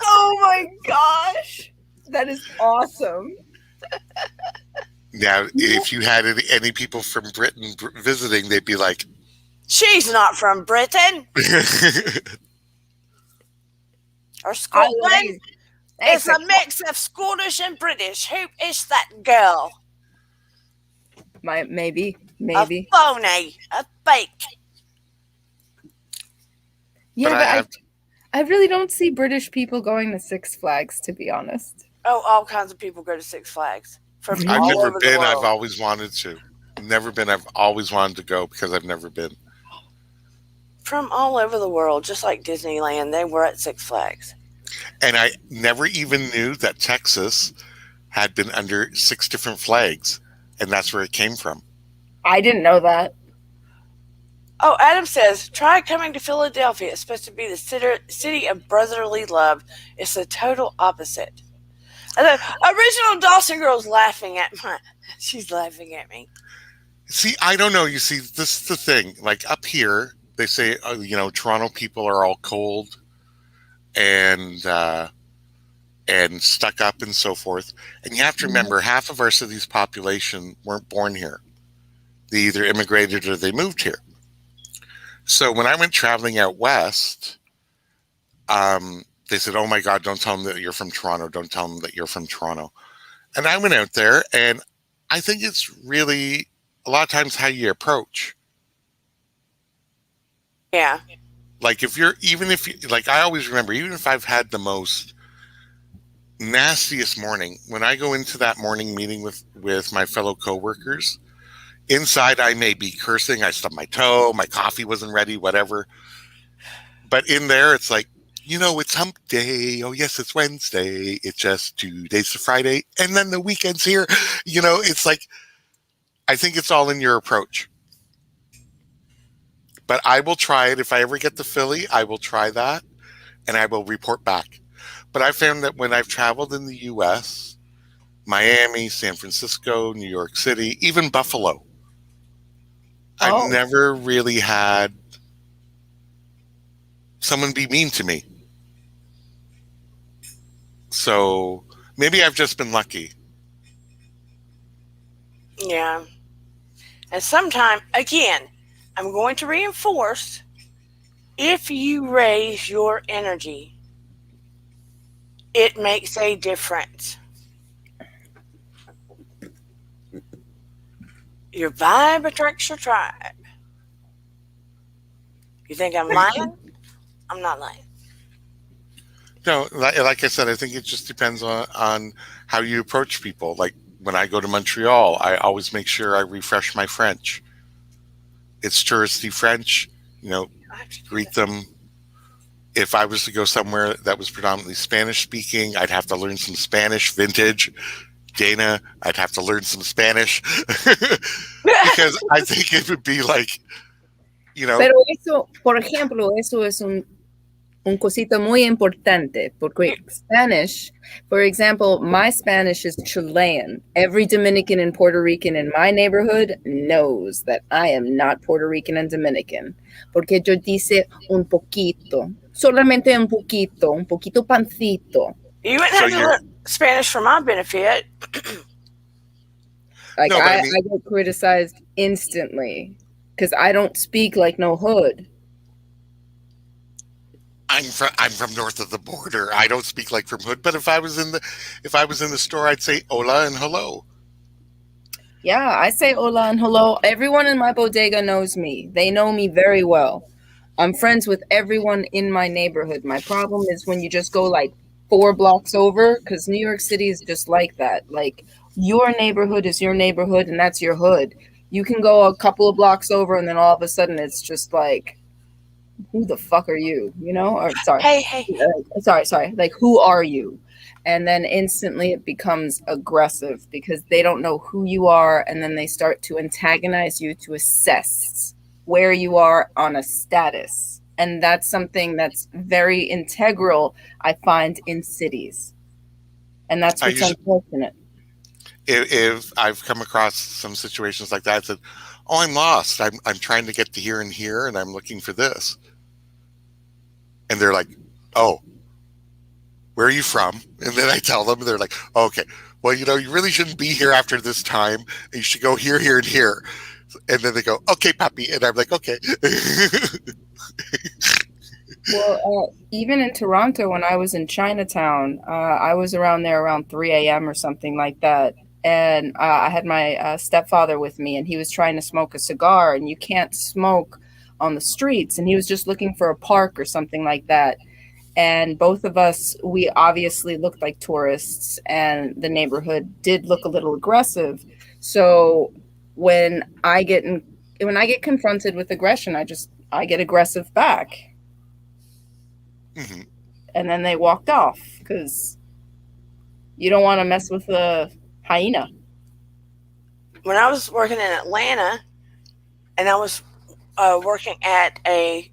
Oh my gosh, that is awesome. Now, if you had any people from Britain visiting, they'd be like, She's not from Britain or Scotland. It's a mix of Scottish and British. Who is that girl? Maybe. A phony. A fake. Yeah, but I really don't see British people going to Six Flags, to be honest. Oh, all kinds of people go to Six Flags. From Really? I've all never over been. the world. I've always wanted to. Never been. I've always wanted to go because I've never been. From all over the world, just like Disneyland, they were at Six Flags. And I never even knew that Texas had been under 6 different flags, and that's where it came from. I didn't know that. Oh, Adam says, try coming to Philadelphia. It's supposed to be the city of brotherly love. It's the total opposite. And the original Dawson girl's laughing at me. She's laughing at me. See, I don't know. You see, this is the thing. Like up here, they say, Toronto people are all cold and stuck up and so forth. And you have to remember, half of our city's population weren't born here. They either immigrated or they moved here. So when I went traveling out west, they said, oh my God, don't tell them that you're from Toronto. Don't tell them that you're from Toronto. And I went out there, and I think it's really a lot of times how you approach. Yeah. Like I always remember, even if I've had the most nastiest morning, when I go into that morning meeting with my fellow coworkers, inside I may be cursing, I stubbed my toe, my coffee wasn't ready, whatever. But in there, it's like, it's hump day. Oh, yes, it's Wednesday. It's just 2 days to Friday. And then the weekend's here. It's like, I think it's all in your approach. But I will try it. If I ever get to Philly, I will try that, and I will report back. But I found that when I've traveled in the U.S., Miami, San Francisco, New York City, even Buffalo, I've never really had someone be mean to me. So maybe I've just been lucky. Yeah. And sometime, again, I'm going to reinforce, if you raise your energy, it makes a difference. Your vibe attracts your tribe. You think I'm lying? I'm not lying. No, like I said, I think it just depends on how you approach people. Like when I go to Montreal, I always make sure I refresh my French. It's touristy French, greet them. If I was to go somewhere that was predominantly Spanish speaking, I'd have to learn some Spanish, vintage. Dana, I'd have to learn some Spanish because I think it would be like, Pero eso, por ejemplo, eso es un cosita muy importante, porque Spanish, for example, my Spanish is Chilean. Every Dominican and Puerto Rican in my neighborhood knows that I am not Puerto Rican and Dominican, porque yo dice un poquito, solamente un poquito pancito. You wouldn't have to learn Spanish for my benefit. Like, I get criticized instantly because I don't speak like no hood. I'm from north of the border. I don't speak like from hood, but if I was in the store, I'd say hola and hello. Yeah, I say hola and hello. Everyone in my bodega knows me. They know me very well. I'm friends with everyone in my neighborhood. My problem is when you just go like 4 blocks over, because New York City is just like that. Like, your neighborhood is your neighborhood, and that's your hood. You can go a couple of blocks over, and then all of a sudden it's just like, who the fuck are you? Or sorry. Hey. Sorry. Like, who are you? And then instantly it becomes aggressive because they don't know who you are, and then they start to antagonize you to assess where you are on a status. And that's something that's very integral, I find, in cities. And that's what's unfortunate. If I've come across some situations like that, I said, oh, I'm lost. I'm trying to get to here and here, and I'm looking for this. And they're like, oh, where are you from? And then I tell them, and they're like, oh, okay, well, you really shouldn't be here after this time. And you should go here, here, and here. And then they go, okay, Pappy. And I'm like, okay. Well, even in Toronto, when I was in Chinatown, I was around there around 3 a.m. or something like that. And I had my stepfather with me, and he was trying to smoke a cigar, and you can't smoke on the streets. And he was just looking for a park or something like that. And both of us, we obviously looked like tourists, and the neighborhood did look a little aggressive. So when I get confronted with aggression, I get aggressive back. Mhm. And then they walked off because you don't want to mess with a hyena. When I was working in Atlanta, and I was working at it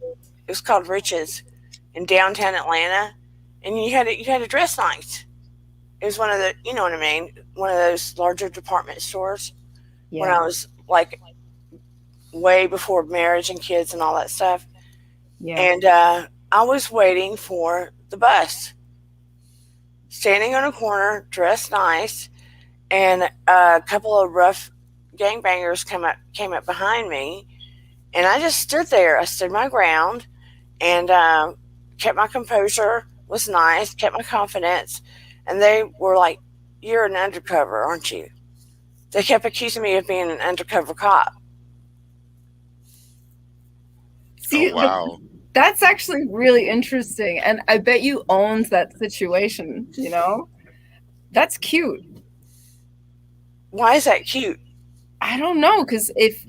was called Riches in downtown Atlanta, and you had a dress night. It was one of the, you know what I mean, one of those larger department stores. When I was like way before marriage and kids and all that stuff, and I was waiting for the bus, standing on a corner, dressed nice, and a couple of rough gangbangers came up behind me, and I just stood there. I stood my ground and kept my composure, was nice, kept my confidence, and they were like, "You're an undercover, aren't you?" They kept accusing me of being an undercover cop. See, Oh, wow. that's actually really interesting, and I bet you owns that situation. That's cute. Why is that cute? I don't know, because if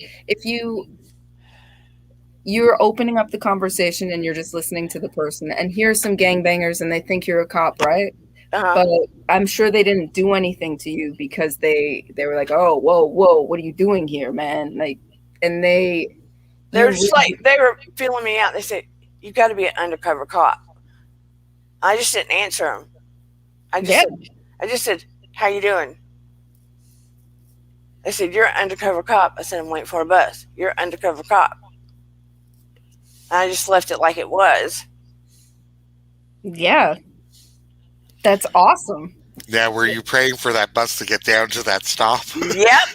you're opening up the conversation and you're just listening to the person, and here's some gangbangers and they think you're a cop, right? But I'm sure they didn't do anything to you because they were like, "Oh, whoa, what are you doing here, man?" And they were just like, they were feeling me out. They said, "You got to be an undercover cop." I just didn't answer them. I just said, "How you doing?" They said, "You're an undercover cop." I said, "I'm waiting for a bus." "You're an undercover cop." And I just left it like it was. Yeah. That's awesome. Now, were you praying for that bus to get down to that stop? Yep.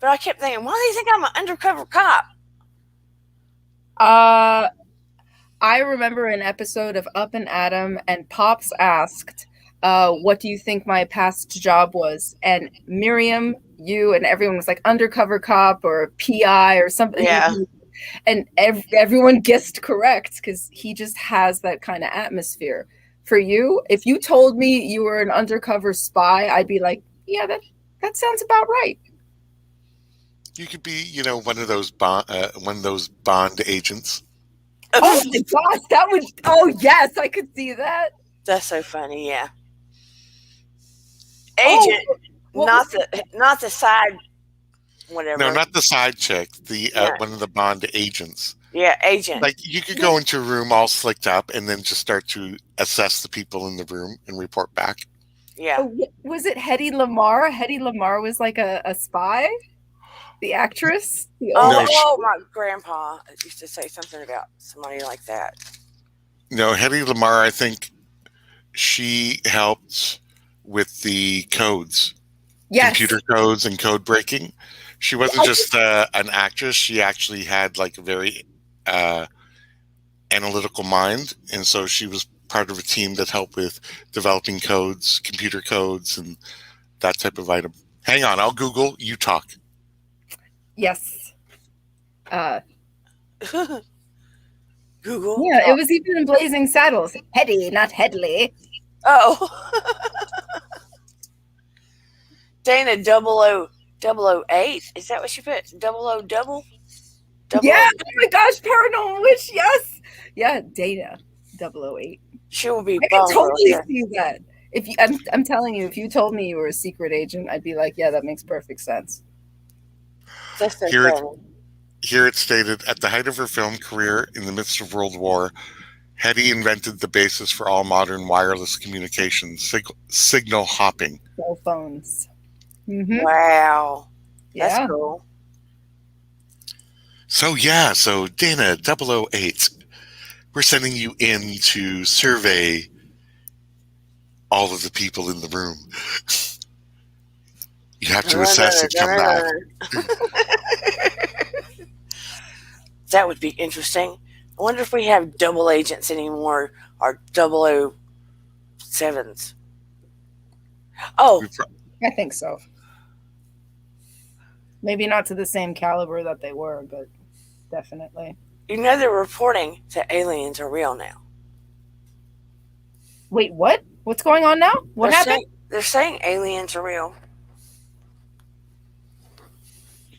But I kept thinking, why do you think I'm an undercover cop? I remember an episode of Up and Adam, and Pops asked, what do you think my past job was? And Miriam, you, and everyone was like undercover cop or PI or something. Yeah. And everyone guessed correct because he just has that kind of atmosphere. For you, if you told me you were an undercover spy, I'd be like, yeah, that sounds about right. You could be, one of those Bond agents. Oh my gosh, that would. Oh yes, I could see that. That's so funny. Yeah. Agent, not the side. Whatever. No, not the side chick. The one of the Bond agents. Yeah, agent. Like you could go into a room all slicked up and then just start to assess the people in the room and report back. Yeah. Oh, was it Hedy Lamarr? Hedy Lamarr was like a spy? The actress? My grandpa used to say something about somebody like that. No, Hedy Lamarr, I think she helped with the codes. Yes. Computer codes and code breaking. She wasn't just an actress. She actually had like a very analytical mind. And so she was part of a team that helped with developing codes, computer codes, and that type of item. Hang on, I'll Google, you talk. Yes. Google. Yeah, it was even in Blazing Saddles. Hedy, not Headley. Oh. Dana 008. Is that what she put? 000 double? Yeah, oh my gosh, Paranormal Witch, yes. Yeah, Dana 008. She will be. I can totally see that. I'm telling you, if you told me you were a secret agent, I'd be like, yeah, that makes perfect sense. That's so funny. Here it's stated, at the height of her film career in the midst of World War, Hedy invented the basis for all modern wireless communication, signal hopping. Cell phones. Mm-hmm. Wow. Yeah. That's cool. So Dana 008, we're sending you in to survey all of the people in the room. You have to assess and come back. That would be interesting. I wonder if we have double agents anymore, or 007s. Oh, I think so. Maybe not to the same caliber that they were, but definitely. you know they're reporting that aliens are real now. Wait, what? What's going on now? What happened? They're saying aliens are real.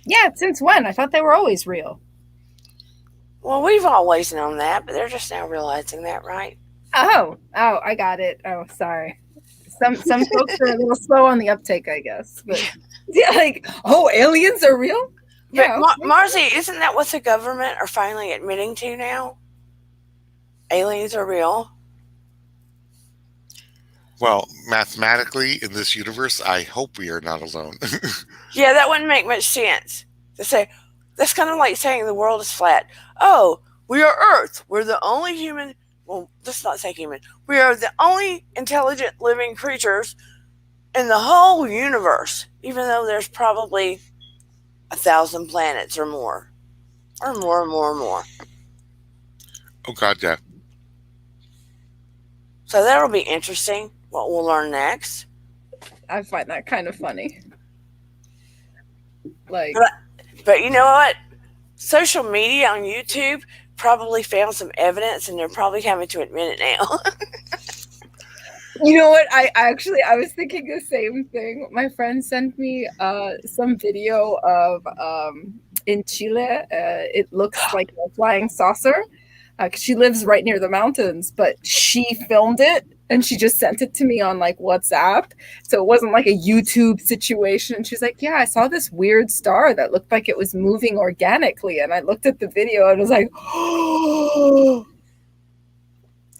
Yeah, since when? I thought they were always real. Well, we've always known that, but they're just now realizing that, right? Oh, I got it. Oh, sorry. Some folks are a little slow on the uptake, I guess. But yeah, like, oh, aliens are real? Yeah. But Marcy, isn't that what the government are finally admitting to now? Aliens are real. Well, mathematically, in this universe, I hope we are not alone. Yeah, that wouldn't make much sense. To say, that's kind of like saying the world is flat. Oh, we are Earth. We're the only human. Well, let's not say human. We are the only intelligent living creatures in the whole universe, even though there's probably 1,000 planets or more. Or more and more and more. Oh, God, yeah. So that'll be interesting, what we'll learn next. I find that kind of funny. Like, but you know what? Social media on YouTube probably found some evidence, and they're probably having to admit it now. you know what? I was thinking the same thing. My friend sent me some video of in Chile. It looks like a flying saucer. 'Cause she lives right near the mountains, but she filmed it and she just sent it to me on like WhatsApp. So it wasn't like a YouTube situation. She's like, yeah, I saw this weird star that looked like it was moving organically. And I looked at the video and was like, oh.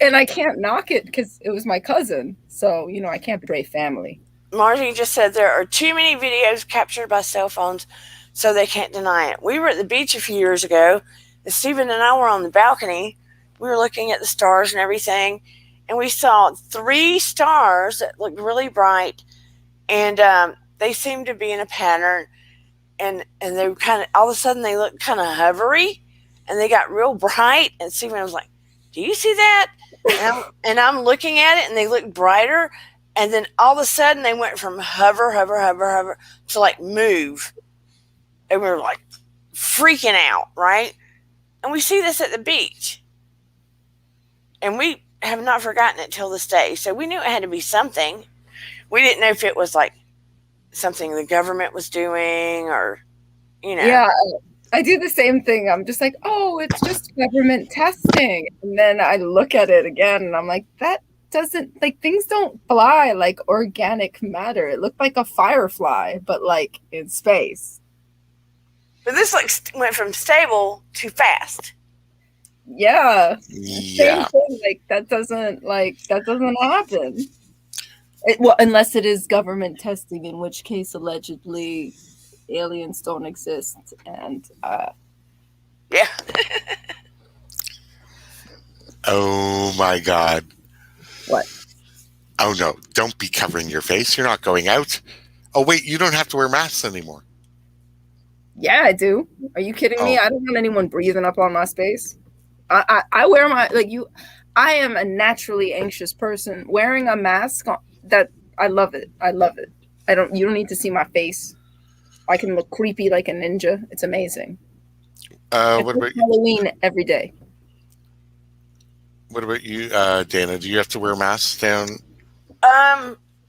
And I can't knock it because it was my cousin. So, you know, I can't betray family. Margie just said there are too many videos captured by cell phones, so they can't deny it. We were at the beach a few years ago. Stephen and I were on the balcony. We were looking at the stars and everything, and we saw 3 stars that looked really bright, and they seemed to be in a pattern, and they were kind of, all of a sudden they looked kind of hovery, and they got real bright, and Stephen was like, do you see that? And I'm looking at it, and they looked brighter, and then all of a sudden they went from hover to like move, and we were like freaking out, right? And we see this at the beach. And we have not forgotten it till this day. So we knew it had to be something. We didn't know if it was like something the government was doing or, you know. Yeah, I do the same thing. I'm just like, oh, it's just government testing. And then I look at it again and I'm like, that doesn't, like, things don't fly like organic matter. It looked like a firefly, but like in space. But this like went from stable to fast. Yeah. Yeah. Same thing. Like that doesn't happen. Well, unless it is government testing, in which case allegedly aliens don't exist. And yeah. Oh my God. What? Oh no, don't be covering your face. You're not going out. Oh wait, you don't have to wear masks anymore. Yeah, I do. Are you kidding me? I don't want anyone breathing up on my space. I wear my, like, you, I am a naturally anxious person. Wearing a mask, I love it. I love it. You don't need to see my face. I can look creepy like a ninja. It's amazing. What about Halloween every day? What about you, Dana? Do you have to wear masks down?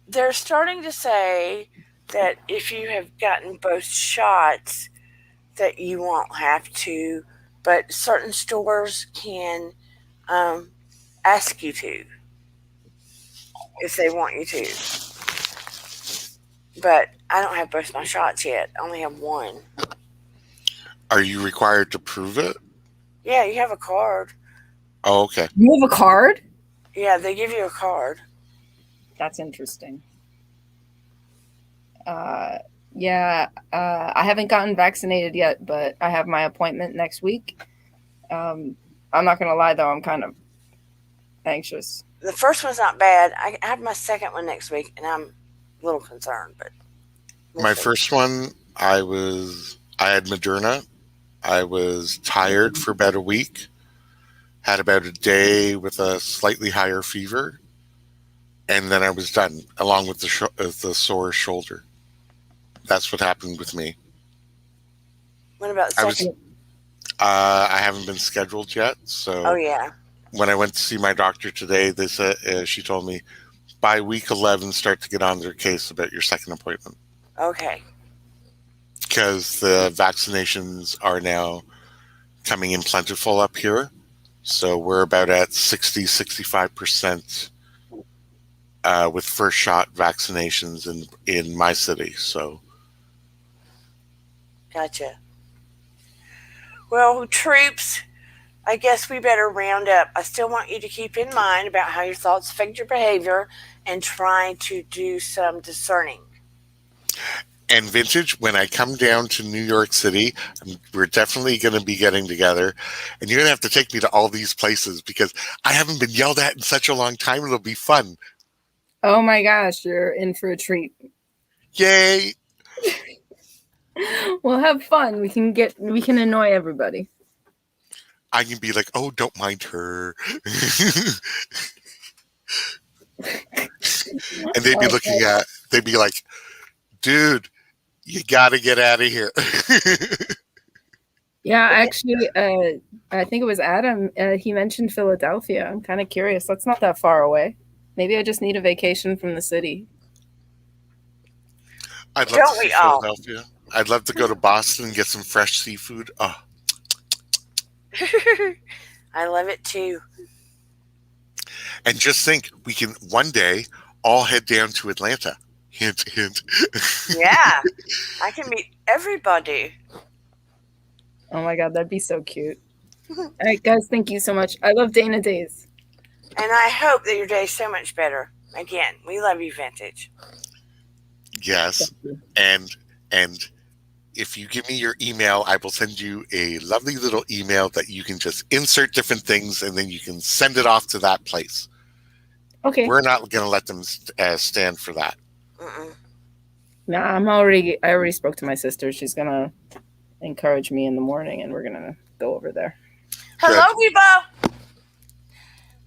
They're starting to say that if you have gotten both shots, that you won't have to, but certain stores can ask you to if they want you to. But I don't have both my shots yet. I only have one. Are you required to prove it? Yeah, you have a card. Oh, okay. You have a card? Yeah, they give you a card. That's interesting. Yeah, I haven't gotten vaccinated yet, but I have my appointment next week. I'm not gonna lie though, I'm kind of anxious. The first one's not bad. I have my second one next week, and I'm a little concerned, but we'll My see. first one, I had Moderna. I was tired for about a week. Had about a day with a slightly higher fever, and then I was done, along with the sore shoulder. That's what happened with me. What about the I was second? I haven't been scheduled yet, so Oh yeah. when I went to see my doctor today, they said she told me by week 11 start to get on their case about your second appointment Okay. because the vaccinations are now coming in plentiful up here. So we're about at 65% with first shot vaccinations in my city. So Gotcha. Well, troops, I guess we better round up. I still want you to keep in mind about how your thoughts affect your behavior and try to do some discerning. and Vintage, when I come down to New York City, we're definitely going to be getting together, and you're going to have to take me to all these places because I haven't been yelled at in such a long time. It'll be fun. Oh my gosh, you're in for a treat. Yay! We'll have fun. We can annoy everybody. I can be like, oh, don't mind her. And they'd be like, dude, you got to get out of here. Yeah, actually, I think it was Adam. He mentioned Philadelphia. I'm kind of curious. That's not that far away. Maybe I just need a vacation from the city. I'd love Don't to see we all? Philadelphia. I'd love to go to Boston and get some fresh seafood. Oh, I love it too. and just think, we can one day all head down to Atlanta. Hint, hint. Yeah. I can meet everybody. Oh my god, that'd be so cute. All right, guys, thank you so much. I love Dana Days. And I hope that your day is so much better. Again, we love you, Vintage. Yes, and if you give me your email, I will send you a lovely little email that you can just insert different things, and then you can send it off to that place. Okay. We're not going to let them stand for that. Mm-mm. Nah, I already spoke to my sister. She's gonna encourage me in the morning, and we're gonna go over there. Hello, people.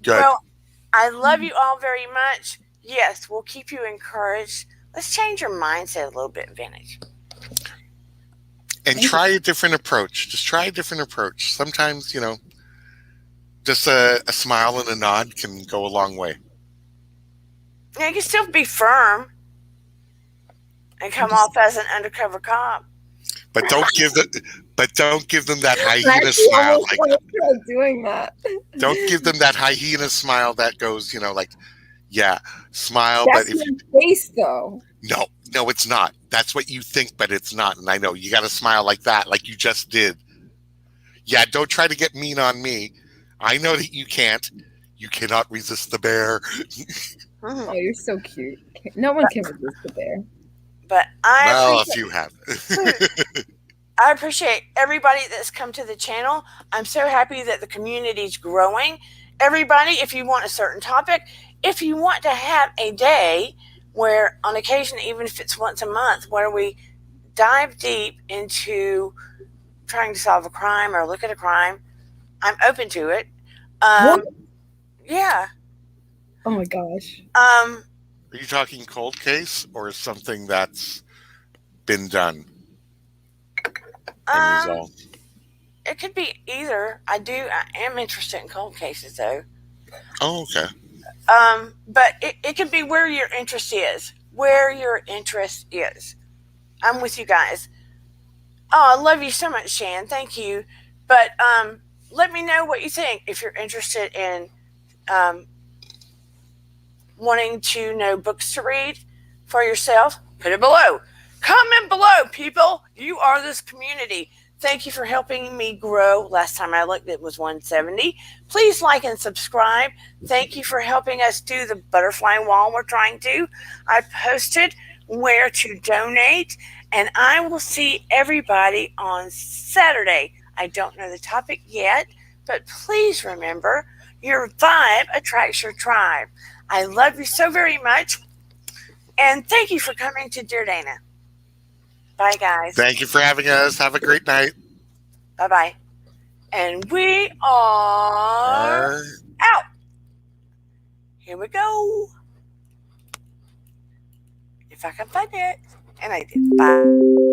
Good. Well, I love you all very much. Yes, we'll keep you encouraged. Let's change your mindset a little bit, Vintage. And try a different approach. Just try a different approach. Sometimes, just a smile and a nod can go a long way. Yeah, you can still be firm and come off as an undercover cop. But don't give them that hyena smile. Like doing that. Don't give them that hyena smile that goes, like, yeah, smile. That's but if my face, though. No, it's not. That's what you think, but it's not. And I know you got to smile like that, like you just did. Yeah, don't try to get mean on me. I know that you can't. You cannot resist the bear. Oh, you're so cute. No one can resist the bear. But A few have. I appreciate everybody that's come to the channel. I'm so happy that the community's growing. Everybody, if you want a certain topic, if you want to have a day where on occasion, even if it's once a month, where we dive deep into trying to solve a crime or look at a crime, I'm open to it. What? Yeah. Oh my gosh. Are you talking cold case or something that's been done and resolved? It could be either. I am interested in cold cases though. Oh, okay. But it could be where your interest is. Where your interest is. I'm with you guys. Oh, I love you so much, Shan. Thank you. But let me know what you think. If you're interested in wanting to know books to read for yourself, put it below. Comment below, people. You are this community. Thank you for helping me grow. Last time I looked, it was 170. Please like and subscribe. Thank you for helping us do the butterfly wall we're trying to. I posted where to donate, and I will see everybody on Saturday. I don't know the topic yet, but please remember, Your vibe attracts your tribe. I love you so very much. And thank you for coming to Dear Dana. Bye, guys. Thank you for having us. Have a great night. Bye-bye. And we are out. Here we go. If I can find it. And I did. Bye.